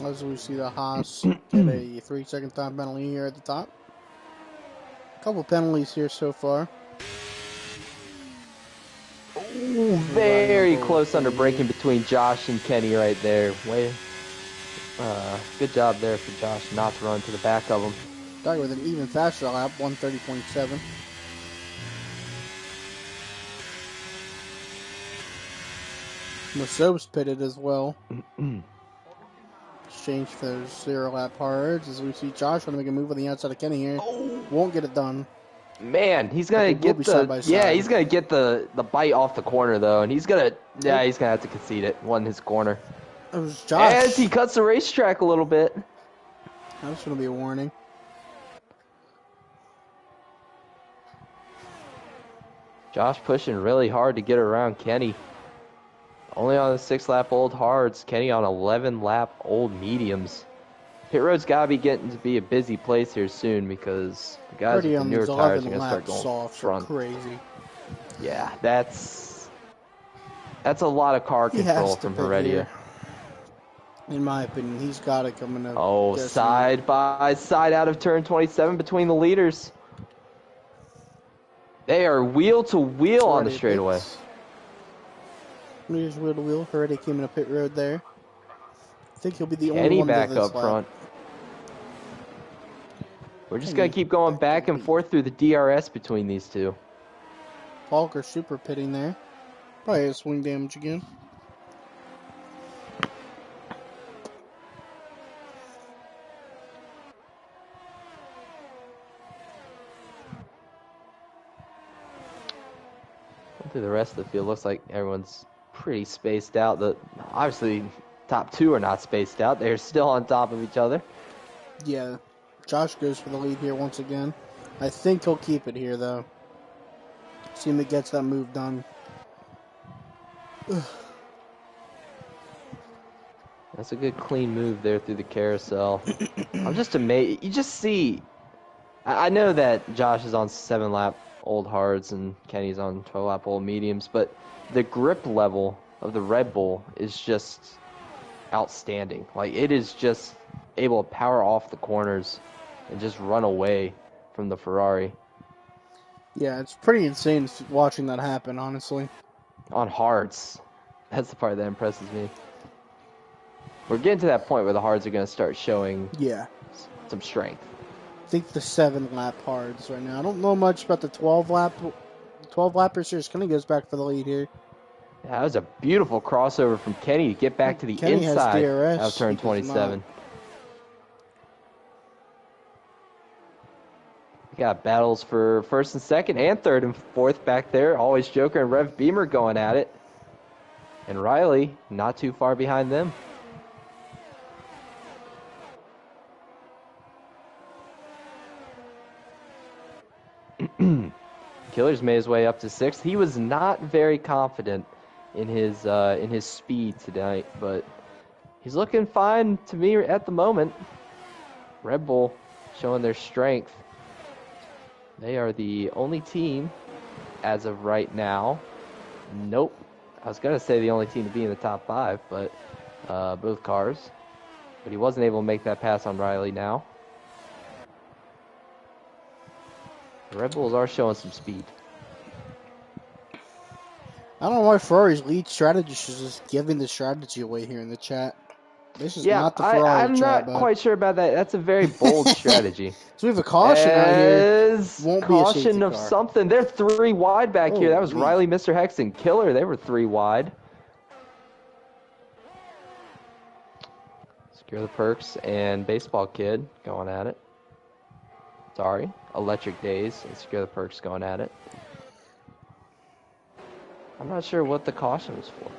A: As we see the Haas get a 3-second time penalty here at the top. A couple penalties here so far.
B: Ooh, very close under braking between Josh and Kenny right there. Good job there for Josh not to run to the back of him.
A: Starting with an even faster lap, 130.7. Masob's pitted as well. Exchange for those 0-lap hards as we see Josh trying to make a move on the outside of Kenny here.
B: Oh.
A: Won't get it done.
B: Man, he's gonna get he's gonna get the bite off the corner though, and he's gonna have to concede it. One in his corner.
A: It was Josh.
B: As he cuts the racetrack a little bit.
A: That's gonna be a warning.
B: Josh pushing really hard to get around Kenny. Only on the 6-lap old hards. Kenny on 11-lap old mediums. Pit road's gotta be getting to be a busy place here soon because the guys with the newer tires are gonna start going front.
A: Crazy.
B: Yeah, that's a lot of car control from Heredia.
A: In my opinion, he's got it coming up.
B: Oh, side by side out of turn 27 between the leaders. They are wheel to wheel on the straightaway.
A: Leaders wheel to wheel. Heredia came in a pit road there. I think he'll be the only
B: Kenny
A: one
B: back
A: this
B: up
A: lap.
B: front. We're just going to keep going back and forth through the DRS between these two.
A: Falker super pitting there. Probably has swing damage again.
B: Through the rest of the field, looks like everyone's pretty spaced out. Obviously, top 2 are not spaced out. They're still on top of each other.
A: Yeah. Josh goes for the lead here once again. I think he'll keep it here, though. See him gets that move done.
B: That's a good clean move there through the carousel. I'm just amazed. You just see. I know that Josh is on 7-lap old hards and Kenny's on 12-lap old mediums, but the grip level of the Red Bull is just outstanding. Like, it is just able to power off the corners and just run away from the Ferrari.
A: Yeah, it's pretty insane watching that happen, honestly.
B: On hards. That's the part that impresses me. We're getting to that point where the hards are going to start showing some strength.
A: I think the 7-lap hards right now. I don't know much about the 12-lappers here. Kenny goes back for the lead here.
B: Yeah, that was a beautiful crossover from Kenny to get back to the
A: Kenny
B: inside
A: has DRS,
B: of turn 27. We got battles for first and second and third and fourth back there. Always Joker and Rev Beamer going at it. And Riley not too far behind them. Killer's made his way up to sixth. He was not very confident in his speed tonight, but he's looking fine to me at the moment. Red Bull showing their strength. They are the only team as of right now. Nope. I was going to say the only team to be in the top 5, but both cars. But he wasn't able to make that pass on Riley now. The Red Bulls are showing some speed.
A: I don't know why Ferrari's lead strategist is just giving the strategy away here in the chat. This is not the Ferrari
B: I'm
A: chat,
B: not quite sure about that. That's a very bold strategy.
A: So we have a caution out here.
B: Won't caution of car. Something. They're 3 wide back here. That was Riley, Mr. Hex, and Killer. They were 3 wide. Secure the Perks and Baseball Kid going at it. Sorry. Electric Days and Secure the Perks going at it. I'm not sure what the caution was for.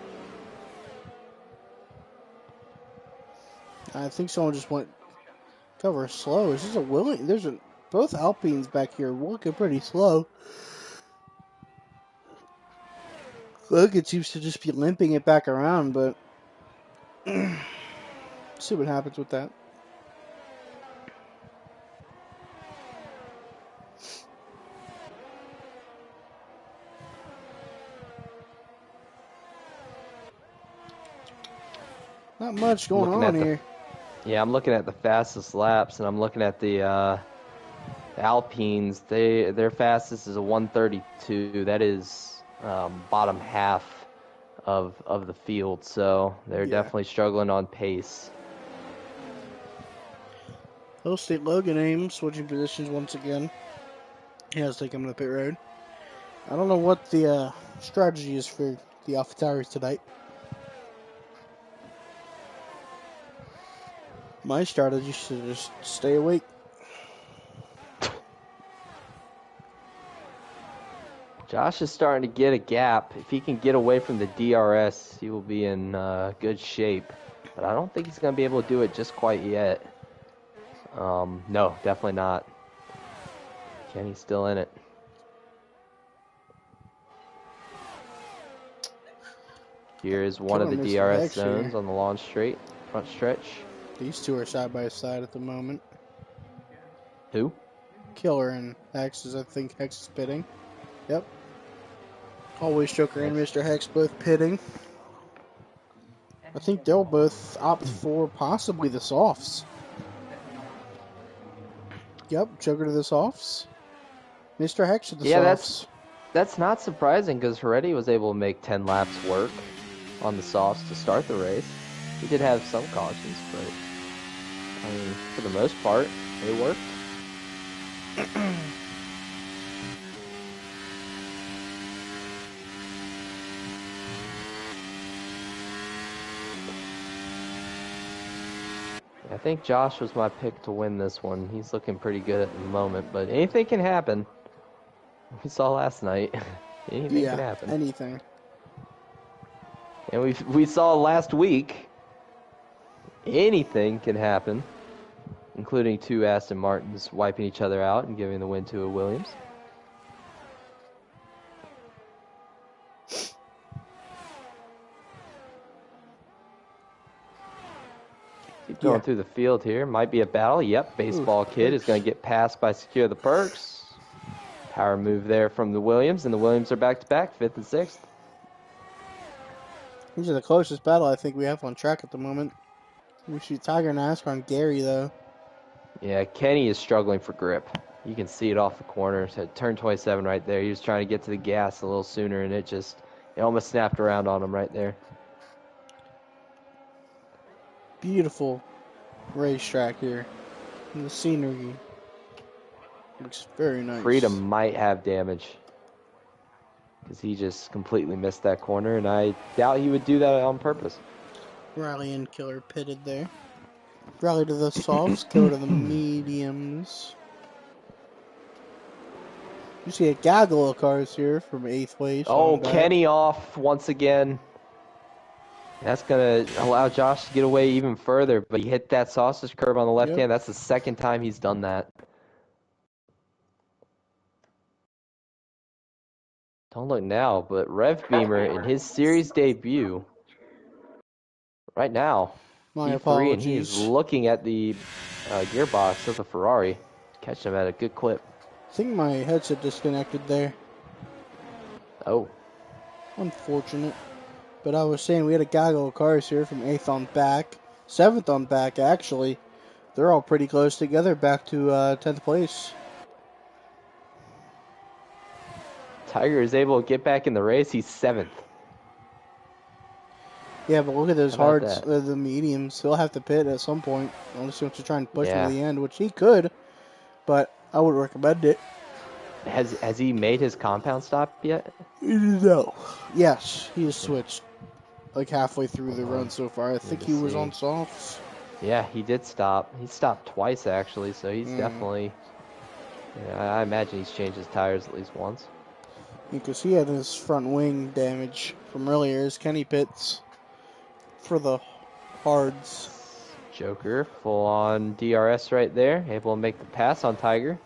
A: I think someone just went cover slow. Is this a willing? Both Alpines back here looking pretty slow. Look, it seems to just be limping it back around, but see what happens with that. Not much going on here.
B: Yeah, I'm looking at the fastest laps, and I'm looking at the Alpines. Their fastest is a 132. That is bottom half of the field, so they're definitely struggling on pace.
A: Hill State Logan Ames switching positions once again. He has to come to the pit road. I don't know what the strategy is for the AlphaTauri tonight. My strategy is to just stay awake.
B: Josh is starting to get a gap. If he can get away from the DRS, he will be in good shape. But I don't think he's going to be able to do it just quite yet. No, definitely not. Kenny's still in it. Here is one of the DRS zones on the long straight, front stretch.
A: These two are side by side at the moment.
B: Who?
A: Killer and Hex, I think Hex is pitting. Yep. Always Joker and Mr. Hex both pitting. I think they'll both opt for possibly the softs. Yep, Joker to the softs. Mr. Hex to the softs.
B: That's not surprising because Heredia was able to make 10 laps work on the softs to start the race. He did have some cautions, but I mean, for the most part, they worked. I think Josh was my pick to win this one. He's looking pretty good at the moment, but anything can happen. We saw last night. Anything can happen.
A: Anything.
B: And we saw last week. Anything can happen, including 2 Aston Martins wiping each other out and giving the win to a Williams. going through the field here. Might be a battle. Yep, Baseball Kid is going to get passed by Secure the Perks. Power move there from the Williams, and the Williams are back-to-back, 5th and 6th.
A: These are the closest battle I think we have on track at the moment. We see Tiger NASCAR and Gary, though.
B: Yeah, Kenny is struggling for grip. You can see it off the corners. At turn 27 right there, he was trying to get to the gas a little sooner, and it almost snapped around on him right there.
A: Beautiful racetrack here. And the scenery looks very nice.
B: Freedom might have damage because he just completely missed that corner, and I doubt he would do that on purpose.
A: Riley and Killer pitted there. Riley to the softs, Killer to the mediums. You see a gaggle of cars here from 8th place.
B: Oh, Kenny off once again. That's going to allow Josh to get away even further, but he hit that sausage curve on the left hand. That's the second time he's done that. Don't look now, but Rev Beamer in his series debut right now, P3, and he is looking at the gearbox of the Ferrari. Catch him at a good clip.
A: I think my headset disconnected there.
B: Oh.
A: Unfortunate. But I was saying we had a gaggle of cars here from 8th on back. 7th on back, actually. They're all pretty close together, back to 10th place.
B: Tiger is able to get back in the race. He's 7th.
A: Yeah, but look at those hards, the mediums. He'll have to pit at some point, unless he wants to try and push him to the end, which he could, but I would recommend it.
B: Has he made his compound stop yet?
A: No. Yes, he has switched like halfway through the run so far. I think he was on softs.
B: Yeah, he did stop. He stopped twice, actually, so he's definitely... Yeah, I imagine he's changed his tires at least once.
A: Because he had his front wing damage from earlier as Kenny pits for the hards.
B: Joker, full on DRS right there. Able to make the pass on Tiger.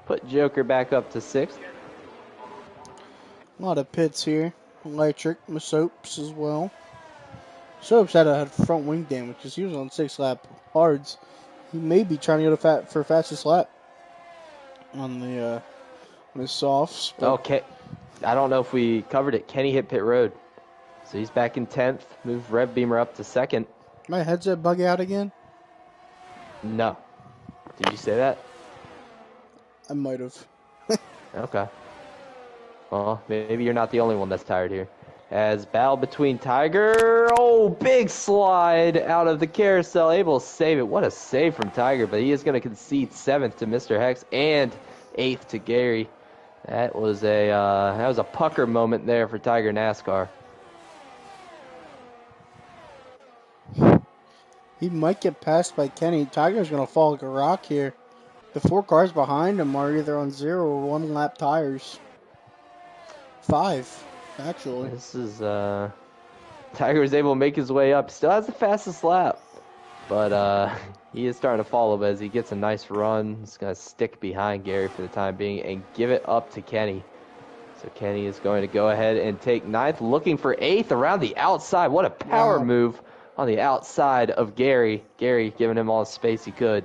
B: Put Joker back up to 6th.
A: A lot of pits here. Electric, Soaps as well. Soaps had front wing damage because he was on 6 lap hards. He may be trying to go for fastest lap on the softs.
B: Okay. I don't know if we covered it. Kenny hit pit road. So he's back in 10th. Move Rev Beamer up to 2nd.
A: My headset bug out again?
B: No. Did you say that?
A: I might have.
B: Okay. Well, maybe you're not the only one that's tired here. As battle between Tiger. Oh, big slide out of the carousel. Able to save it. What a save from Tiger. But he is going to concede 7th to Mr. Hex and 8th to Gary. That was a pucker moment there for Tiger NASCAR.
A: He might get passed by Kenny. Tiger's going to fall like a rock here. The 4 cars behind him are either on 0 or 1 lap tires. 5, actually.
B: This is Tiger is able to make his way up. Still has the fastest lap, but he is starting to follow as he gets a nice run. He's going to stick behind Gary for the time being and give it up to Kenny. So Kenny is going to go ahead and take 9th, looking for 8th around the outside. What a power move on the outside of Gary. Gary giving him all the space he could.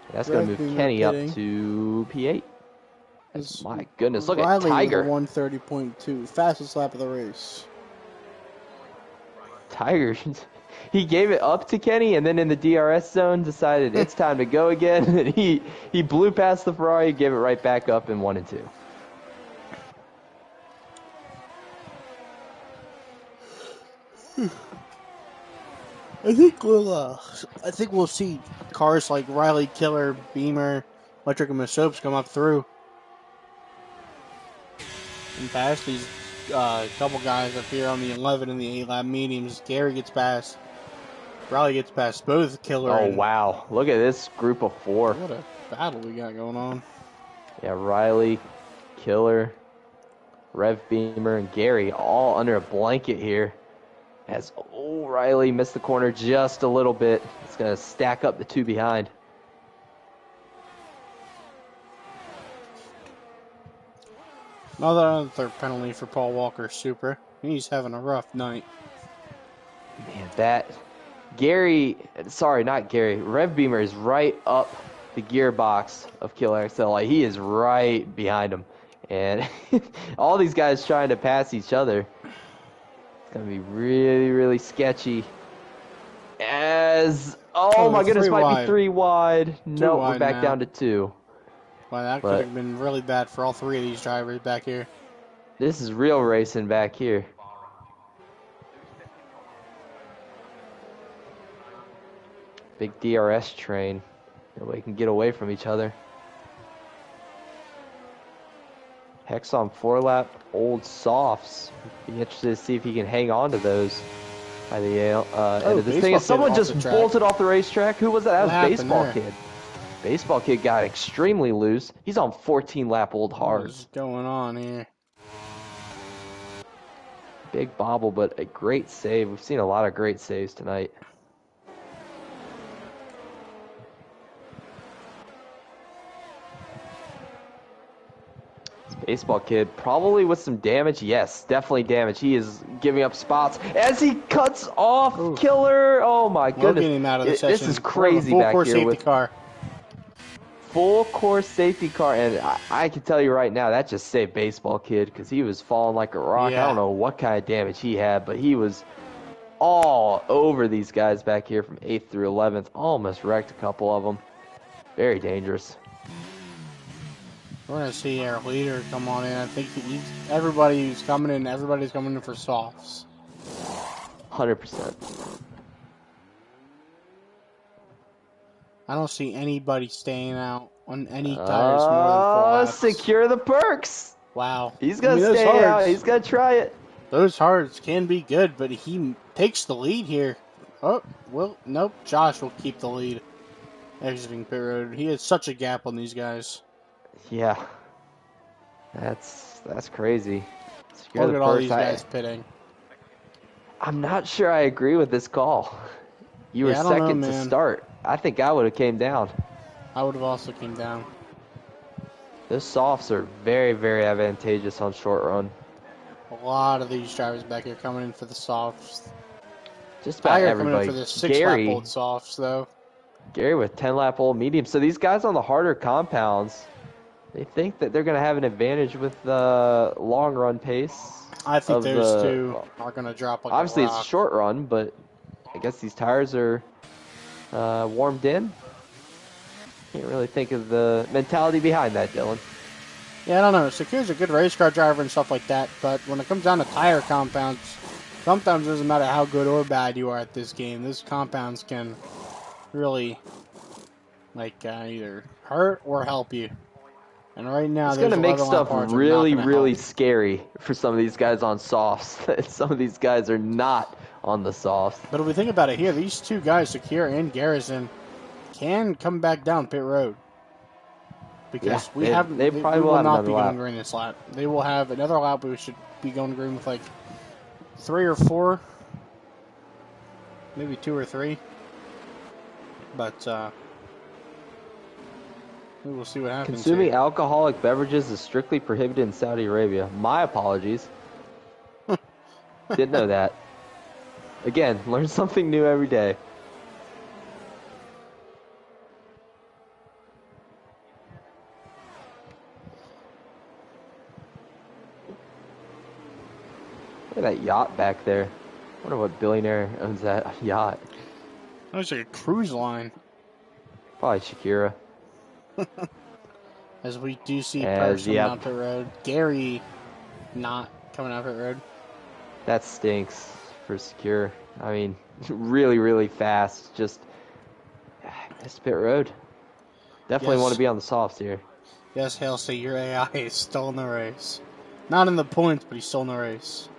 B: And that's going to move Kenny up to P8. My goodness, look at Tiger.
A: 130.2, fastest lap of the race.
B: Tiger, he gave it up to Kenny, and then in the DRS zone decided it's time to go again. And he blew past the Ferrari, gave it right back up in 1 and 2.
A: I think we'll see cars like Riley, Killer, Beamer, Electric, and Soaps come up through and pass these couple guys up here on the 11 and the 8 lap mediums. Gary gets past. Riley gets past both Killer.
B: Oh, wow. Look at this group of 4.
A: What a battle we got going on.
B: Yeah, Riley, Killer, Rev Beamer, and Gary all under a blanket here. As Riley missed the corner just a little bit. It's going to stack up the 2 behind.
A: Another penalty for Paul Walker Super. He's having a rough night.
B: Man, that Rev Beamer is right up the gearbox of Killer XL. Like, he is right behind him. And all these guys trying to pass each other. It's going to be really, really sketchy. Oh my goodness, might be 3 wide. No, we're back down to 2.
A: Well, that could have been really bad for all 3 of these drivers back here.
B: This is real racing back here. Big DRS train. Nobody can get away from each other. Hex on 4-lap old softs. Be interested to see if he can hang on to those by the end of this thing. Someone just bolted off the racetrack. Who was that? That was Baseball Kid. Baseball Kid got extremely loose. He's on 14-lap old hards.
A: What's going on here?
B: Big bobble, but a great save. We've seen a lot of great saves tonight. Baseball Kid, probably with some damage. Yes, definitely damage. He is giving up spots as he cuts off Killer. Oh my goodness.
A: Getting him out of the session.
B: This is crazy back here with
A: car.
B: Full course safety car, and I can tell you right now, that just saved Baseball Kid because he was falling like a rock. Yeah. I don't know what kind of damage he had, but he was all over these guys back here from 8th through 11th. Almost wrecked a couple of them. Very dangerous.
A: We're going to see our leader come on in. I think everybody's coming in for softs.
B: 100%.
A: I don't see anybody staying out on any tires more than 4 laps.
B: Secure the perks.
A: Wow.
B: He's going to stay out. He's going to try it.
A: Those hards can be good, but he takes the lead here. Oh, well, nope. Josh will keep the lead. Exiting pit road. He has such a gap on these guys.
B: Yeah. That's crazy.
A: Look at all these guys pitting.
B: I'm not sure I agree with this call. You were second to start. I think I would have came down.
A: I would have also came down.
B: Those softs are very, very advantageous on short run.
A: A lot of these drivers back here coming in for the softs.
B: Just about everybody.
A: Coming in for the 6-lap old softs, though.
B: Gary with 10-lap old medium. So these guys on the harder compounds, they think that they're going to have an advantage with the long run pace.
A: I think those two are going to drop like
B: obviously,
A: a rock.
B: It's a short run, but I guess these tires are warmed in. Can't really think of the mentality behind that, Dylan.
A: Yeah, I don't know. Secure's a good race car driver and stuff like that, but when it comes down to tire compounds, sometimes it doesn't matter how good or bad you are at this game. Those compounds can really either hurt or help you. And right now,
B: it's going to make stuff really, really scary for some of these guys on softs. Some of these guys are not on the softs.
A: But if we think about it here, these two guys, Secure and Garrison, can come back down pit road. Because they probably will not be going green this lap. They will have another lap. We should be going green with like 3 or 4, maybe 2 or 3. But we will see what happens.
B: Consuming alcoholic beverages is strictly prohibited in Saudi Arabia. My apologies. Didn't know that. Again, learn something new every day. Look at that yacht back there. I wonder what billionaire owns that yacht.
A: Looks like a cruise line.
B: Probably Shakira.
A: As we do see Perks coming out the road. Gary not coming out the road.
B: That stinks for Secure. I mean, really, really fast. Just missed pit road. Definitely want to be on the softs here.
A: Yes, Halsey, your AI is still in the race. Not in the points, but he's still in the race.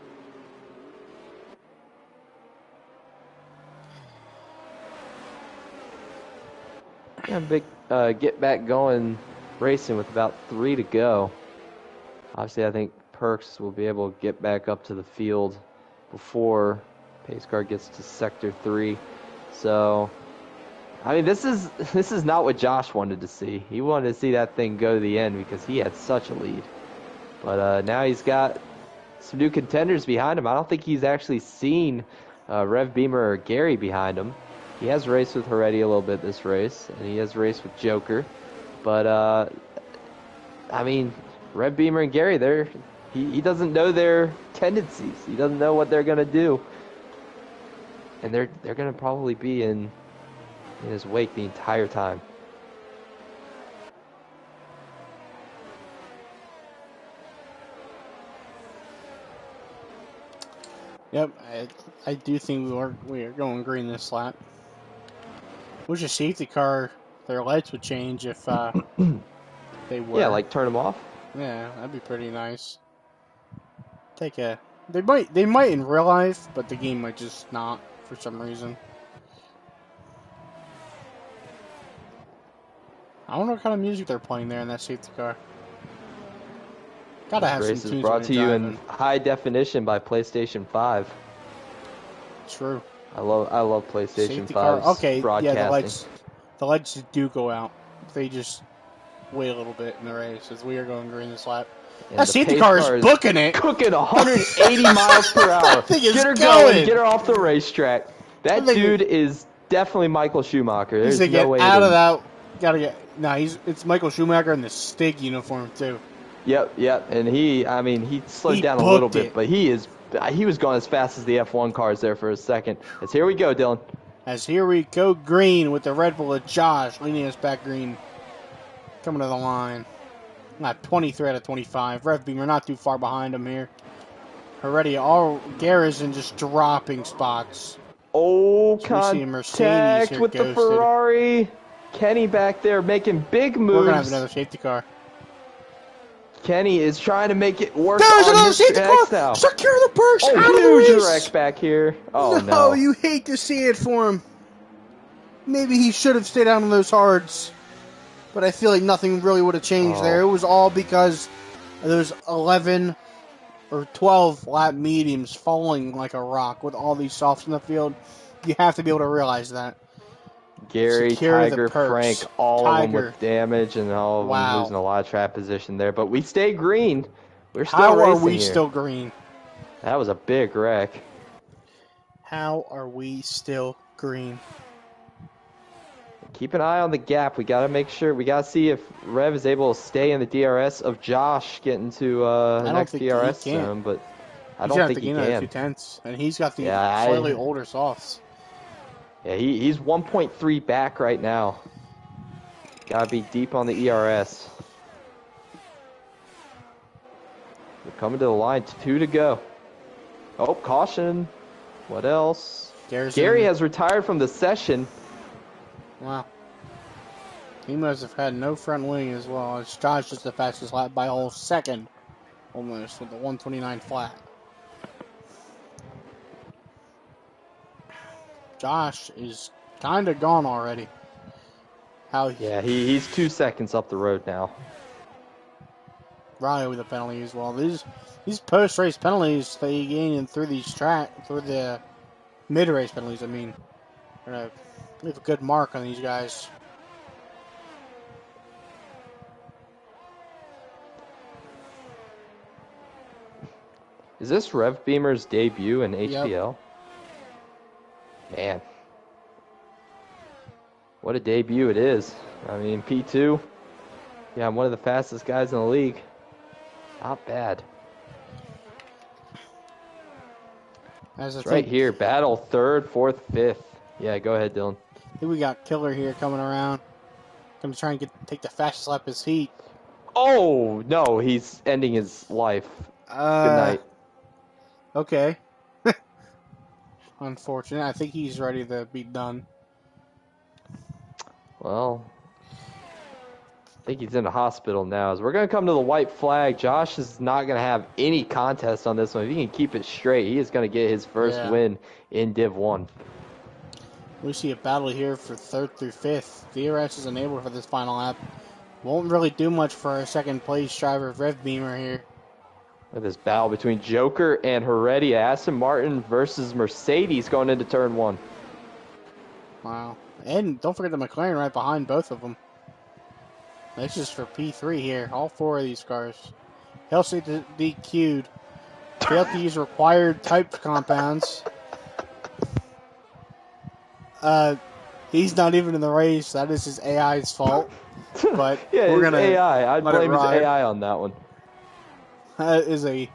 B: Yeah, big get back going racing with about 3 to go. Obviously, I think Perks will be able to get back up to the field before pace car gets to sector 3. So, I mean, this is not what Josh wanted to see. He wanted to see that thing go to the end because he had such a lead. But now he's got some new contenders behind him. I don't think he's actually seen Rev Beamer or Gary behind him. He has raced with Heredia a little bit this race, and he has raced with Joker. But, I mean, Red Beamer and Gary, he doesn't know their tendencies. He doesn't know what they're going to do. And they're going to probably be in his wake the entire time.
A: Yep, I do think we are going green this lap. Wish a safety car, their lights would change if they were.
B: Yeah, like turn them off.
A: Yeah, that'd be pretty nice. They might in real life, but the game might just not for some reason. I wonder what kind of music they're playing there in that safety car. Gotta have some tunes.
B: This race is brought to you in high definition by PlayStation 5.
A: True.
B: I love PlayStation 5.
A: Okay, yeah, the lights do go out. They just wait a little bit in the race as we are going green this lap. That safety car is booking it.
B: Cooking 180 miles per hour.
A: Get her
B: going. Get her off the racetrack. That dude is definitely Michael Schumacher. There's no way
A: out of that. It's Michael Schumacher in the Stig uniform too.
B: Yep. And he slowed down a little bit, but he was going as fast as the F1 cars there for a second. As here we go, Dylan.
A: As here we go green with the Red Bull of Josh leading us back green. Coming to the line. Not 23 out of 25. Rev Beamer not too far behind him here. Already all Garrison just dropping spots.
B: Oh, contact with the Ferrari. Kenny back there making big moves.
A: We're going to have another safety car.
B: Kenny is trying to make it work.
A: There's another safety car.
B: Now.
A: Secure the Burks out of the
B: huge
A: race.
B: wreck back here. Oh, no.
A: You hate to see it for him. Maybe he should have stayed out on those hards. But I feel like nothing really would have changed there. It was all because of those 11 or 12 lap mediums falling like a rock with all these softs in the field. You have to be able to realize that.
B: Gary, Tiger, Frank, all of them with damage and all of them losing a lot of track position there. But we stay green. We're still racing. How are we
A: still green?
B: That was a big wreck.
A: How are we still green?
B: Keep an eye on the gap. We got to make sure. We got to see if Rev is able to stay in the DRS of Josh getting to the next DRS zone, but I don't think he can.
A: 2/10, and he's got the slightly older softs.
B: Yeah, he's 1.3 back right now. Got to be deep on the ERS. We're coming to the line. 2 to go. Oh, caution. What else? Gary has retired from the session.
A: Wow. He must have had no front wing as well. It's Josh just the fastest lap by a whole second. Almost with the 129 flat. Josh is kind of gone already.
B: Yeah, he's 2 seconds up the road now.
A: Riley with a penalty as well. These post-race penalties they gain through the mid-race penalties, I mean. We have a good mark on these guys.
B: Is this Rev Beamer's debut in HPL? Yep. Man. What a debut it is. I mean, P2. Yeah, I'm one of the fastest guys in the league. Not bad. It's right here. Battle 3rd, 4th, 5th. Yeah, go ahead, Dylan.
A: I think we got Killer here coming around. Going to try and take the fastest lap of his heat.
B: Oh, no, he's ending his life. Good night.
A: Okay. Unfortunate. I think he's ready to be done.
B: Well, I think he's in the hospital now. As we're going to come to the white flag. Josh is not going to have any contest on this one. If he can keep it straight, he is going to get his first win in Div 1.
A: We see a battle here for 3rd through 5th. DRS is enabled for this final lap. Won't really do much for our second place driver, Rev Beamer here.
B: With this battle between Joker and Heredia. Aston Martin versus Mercedes going into turn 1.
A: Wow. And don't forget the McLaren right behind both of them. This is for P3 here. All 4 of these cars. Healthy DQ'd. Failed to use required type compounds. He's not even in the race. That is his AI's fault. But
B: yeah,
A: we're gonna
B: AI. I'd blame his AI on that one.
A: That is a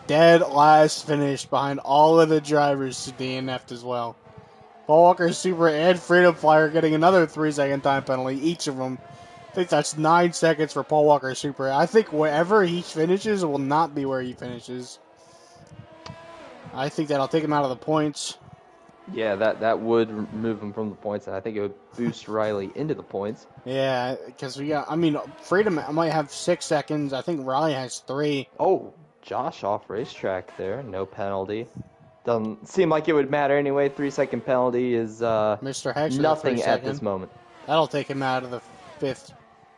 A: dead last finish behind all of the drivers to DNF'd as well. Paul Walker Super and Freedom Flyer getting another 3-second time penalty, each of them. I think that's 9 seconds for Paul Walker Super. I think wherever he finishes will not be where he finishes. I think that'll take him out of the points.
B: Yeah, that would remove him from the points, and I think it would boost Riley into the points.
A: Yeah, because Freedom might have 6 seconds. I think Riley has 3.
B: Oh, Josh off racetrack there. No penalty. Doesn't seem like it would matter anyway. 3-second penalty is
A: Mr. Hex
B: nothing at this moment.
A: That'll take him out of the 5th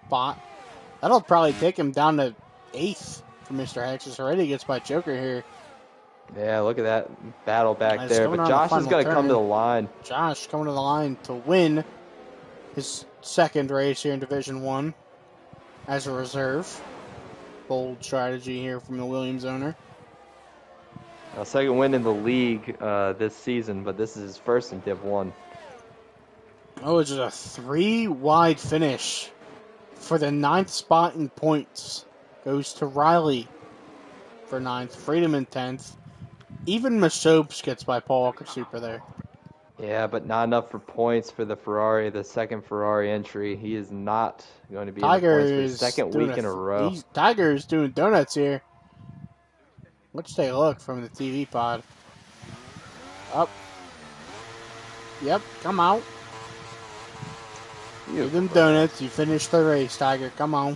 A: spot. That'll probably take him down to 8th for Mr. Hex. Already gets by Joker here.
B: Yeah, look at that battle back there. But Josh is going to come to the line.
A: Josh coming to the line to win his 2nd race here in Division 1 as a reserve. Bold strategy here from the Williams owner.
B: A 2nd win in the league this season, but this is his 1st in Div 1.
A: Oh, it's just a 3-wide finish for the 9th spot in points. Goes to Riley for 9th, Freedom in 10th. Even Mashopes gets by Paul Walker Super there.
B: Yeah, but not enough for points for the Ferrari, the 2nd Ferrari entry. He is not going to be in the points for the 2nd week in a row.
A: Tiger is doing donuts here. Let's take a look from the TV pod. Up. Yep, come out. Give them donuts. You finished the race, Tiger. Come on.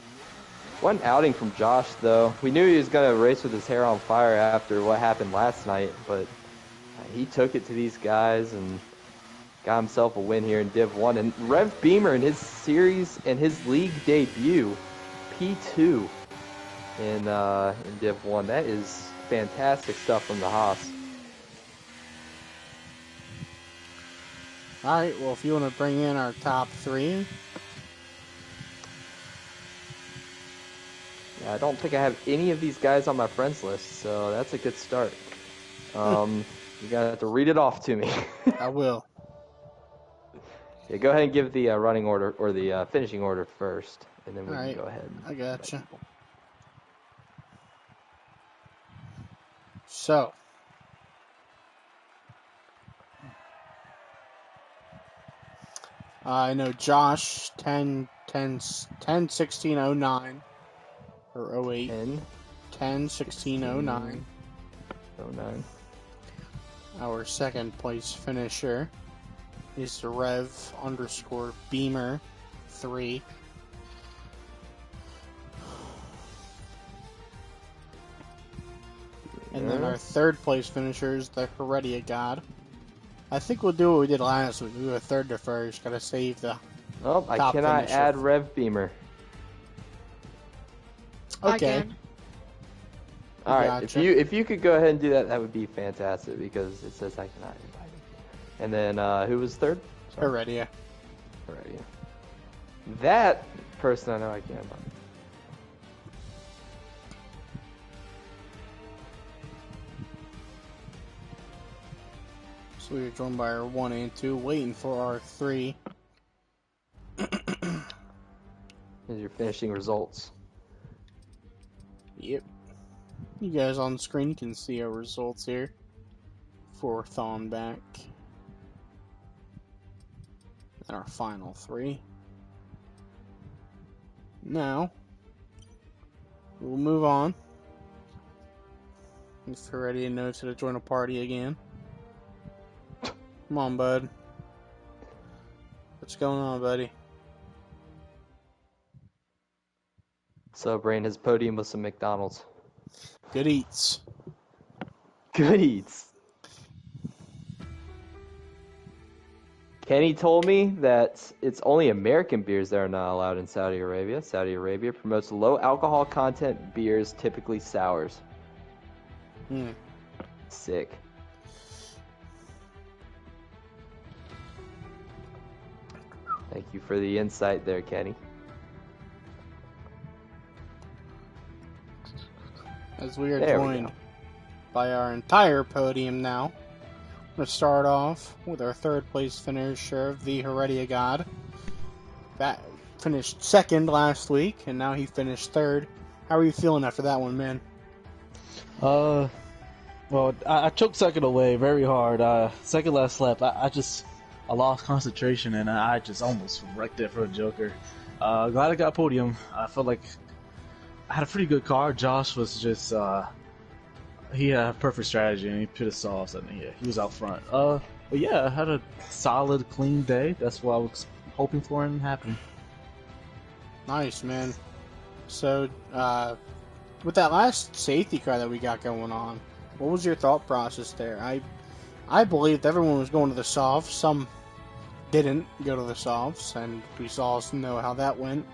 B: What an outing from Josh, though. We knew he was going to race with his hair on fire after what happened last night, but he took it to these guys and got himself a win here in Div 1. And Rev Beamer in his series and his league debut, P2 in Div 1. That is fantastic stuff from the Haas.
A: All right, well, if you want to bring in our top 3.
B: Yeah, I don't think I have any of these guys on my friends list, so that's a good start. You're going to have to read it off to me.
A: I will.
B: Yeah, go ahead and give the running order or the finishing order first, and then we can go ahead.
A: I gotcha. So, I know Josh 10-16-09 or 08. 10-16-09.
B: 09.
A: Our 2nd place finisher is the Rev _ Beamer 3. And then our 3rd place finisher is the Heredia God. I think we'll do what we did last week. We do a 3rd to 1st. Gotta save the.
B: Oh, I cannot add Rev Beamer.
A: Okay.
B: All right. Gotcha. If you could go ahead and do that, that would be fantastic because it says I cannot invite him. And then who was 3rd?
A: Heredia.
B: That person I know I can't invite.
A: So we are joined by our 1 and 2, waiting for our 3.
B: Here's your finishing results.
A: Yep. You guys on the screen can see our results here. 4th on back. And our final 3. Now, we'll move on. If you're ready and knows how to join a party again. Come on, bud. What's going on, buddy?
B: Celebrating his podium with some McDonald's.
A: Good eats.
B: Good eats. Kenny told me that it's only American beers that are not allowed in Saudi Arabia. Saudi Arabia promotes low alcohol content beers, typically sours. Sick. Thank you for the insight there, Kenny.
A: As we are joined by our entire podium now, Let's start off with our third place finisher, the Heredia God. That finished second last week, and now he finished third. How are you feeling after that one, man?
C: Well, I choked second away very hard. Second last lap, I lost concentration and I just almost wrecked it for a Joker. Glad I got podium. I felt like I had a pretty good car. Josh was just he had a perfect strategy and he put us off, and he was out front. But yeah, I had a solid, clean day. That's what I was hoping for and happened.
A: Nice, man. So, with that last safety car that we got going on, what was your thought process there? I believed everyone was going to the softs. Some didn't go to the softs, and we saw know how that went.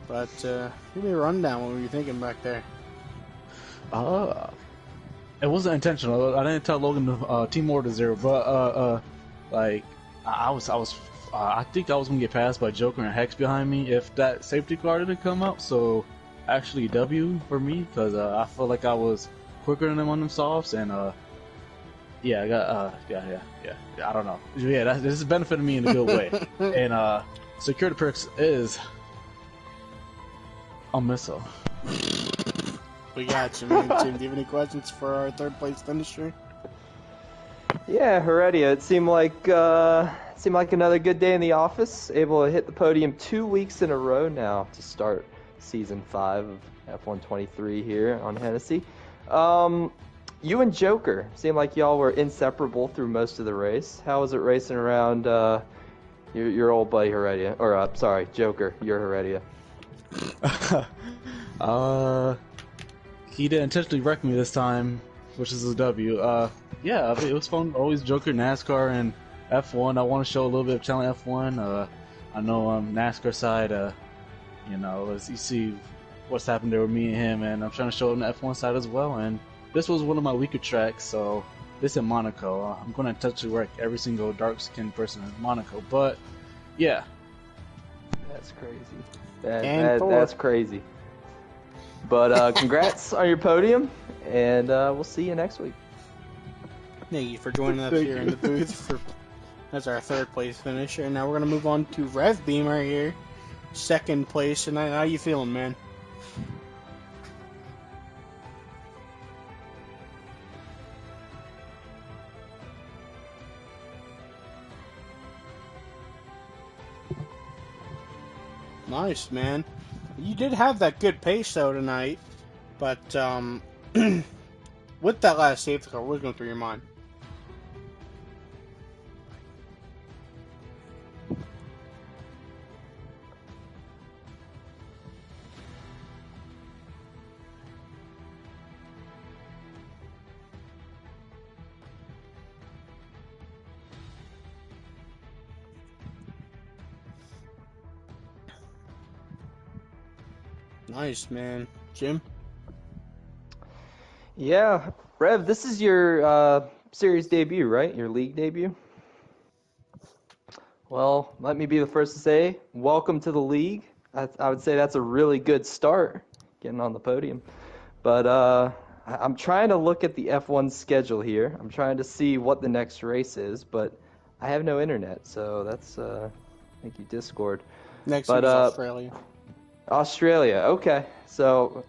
A: But give me a rundown. What were you thinking back there?
C: It wasn't intentional. I didn't tell Logan to team order 0, but like I think I was gonna get passed by Joker and Hex behind me if that safety car didn't come out. So actually W for me because I felt like I was quicker than them on them softs, and yeah, I got yeah. I don't know. Yeah, this is benefiting me in a good way. And security perks is a missile.
A: We got you, man. Tim, do you have any questions for our third place finisher?
B: Yeah, Heredia. It seemed like another good day in the office. Able to hit the podium 2 weeks in a row now to start season 5 of F123 here on Hennessy. You and Joker seemed like y'all were inseparable through most of the race. How was it racing around your old buddy Heredia? Or sorry, Joker, your Heredia.
C: He didn't intentionally wreck me this time, which is a W. Yeah, I mean, it was fun. Always Joker, NASCAR, and F1. I want to show a little bit of talent F1. I know NASCAR side, you know, as you see what's happened there with me and him, and I'm trying to show him the F1 side as well. And this was one of my weaker tracks, so this in Monaco. I'm going to intentionally wreck every single dark-skinned person in Monaco, but yeah.
B: That's crazy. That's crazy. But congrats on your podium, and we'll see you next week.
A: Thank you for joining us here in the booth. That's our third place finisher. Now we're going to move on to Rev Beam right here. Second place tonight. How you feeling, man? Nice, man. You did have that good pace though tonight, but with that last safety car, what was going through your mind? Nice, man. Jim?
B: Yeah, Rev, this is your series debut, right? Your league debut? Well, let me be the first to say, welcome to the league. I would say that's a really good start, getting on the podium. But I'm trying to look at the F1 schedule here. I'm trying to see what the next race is, but I have no internet, so that's, thank you, Discord.
A: Next week is Australia.
B: Australia, okay. So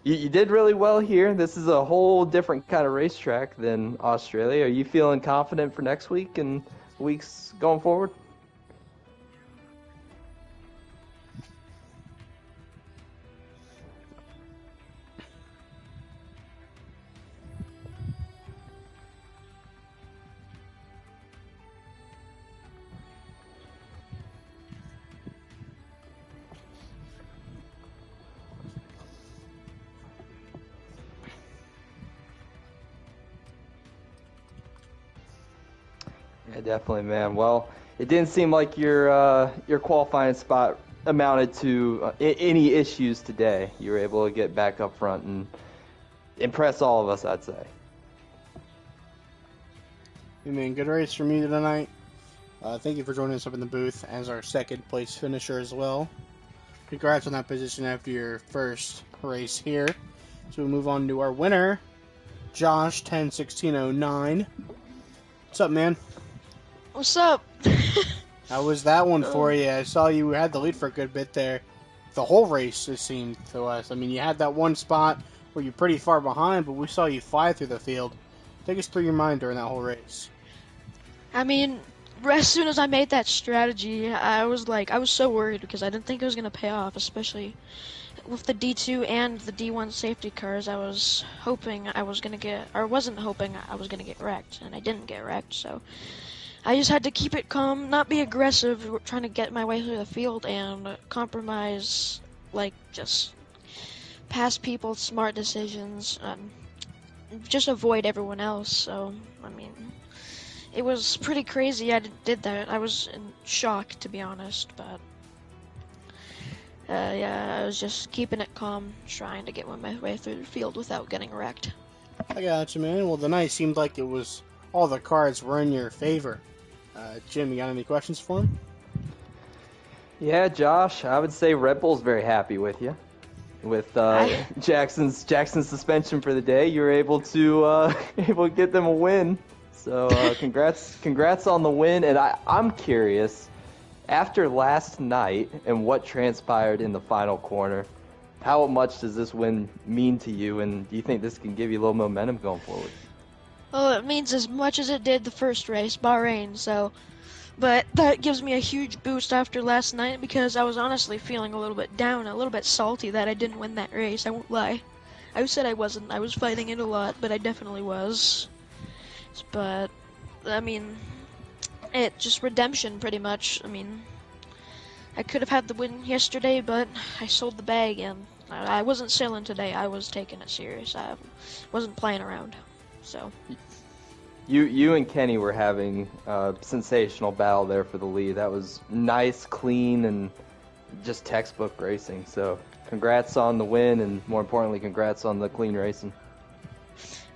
B: you did really well here. This is a whole different kind of racetrack than Australia. Are you feeling confident for next week and weeks going forward? Yeah, definitely, man. Well, it didn't seem like your qualifying spot amounted to any issues today. You were able to get back up front and impress all of us, I'd say.
A: I mean, good race from you tonight. Thank you for joining us up in the booth as our second place finisher as well. Congrats on that position after your first race here. So we move on to our winner, Josh 101609. What's up, man?
D: What's up?
A: How was that one for you? I saw you had the lead for a good bit there. The whole race, it seemed to us. I mean, you had that one spot where you're pretty far behind, but we saw you fly through the field. Take us through your mind during that whole race.
D: I mean, as soon as I made that strategy, I was so worried because I didn't think it was going to pay off, especially with the D2 and the D1 safety cars. I was hoping I was going to get, or wasn't hoping I was going to get wrecked, and I didn't get wrecked, so I just had to keep it calm, not be aggressive, trying to get my way through the field and compromise, just pass people, smart decisions, just avoid everyone else. So, I mean, it was pretty crazy I did that. I was in shock, to be honest, but yeah, I was just keeping it calm, trying to get my way through the field without getting wrecked.
A: I got you, man. Well, the night seemed like it was all the cards were in your favor. Jim, you got any questions for him?
B: Yeah, Josh, I would say Red Bull's very happy with you. With Jackson's suspension for the day, you were able to get them a win. So congrats on the win. And I'm curious, after last night and what transpired in the final corner, how much does this win mean to you? And do you think this can give you a little momentum going forward?
D: Well, it means as much as it did the first race, Bahrain, but that gives me a huge boost after last night because I was honestly feeling a little bit down, a little bit salty that I didn't win that race, I won't lie. I said I wasn't. I was fighting it a lot, but I definitely was. But, I mean, it just redemption pretty much. I mean, I could have had the win yesterday, but I sold the bag and I wasn't selling today. I was taking it serious. I wasn't playing around. So
B: you and Kenny were having a sensational battle there for the lead. That was nice, clean, and just textbook racing. So congrats on the win, and more importantly, congrats on the clean racing.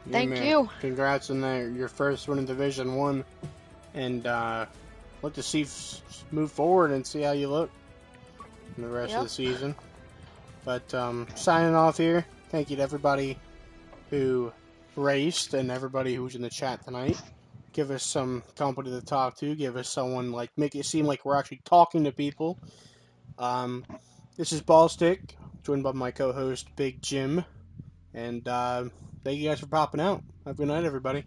D: Thank you.
A: Congrats on your first win in Division 1. And look to see move forward and see how you look in the rest of the season. But signing off here, thank you to everybody who raced and everybody who's in the chat tonight. Give us some company to talk to. Give us someone, make it seem like we're actually talking to people. This is Ballstick, joined by my co-host Big Jim. And thank you guys for popping out. Have a good night, everybody.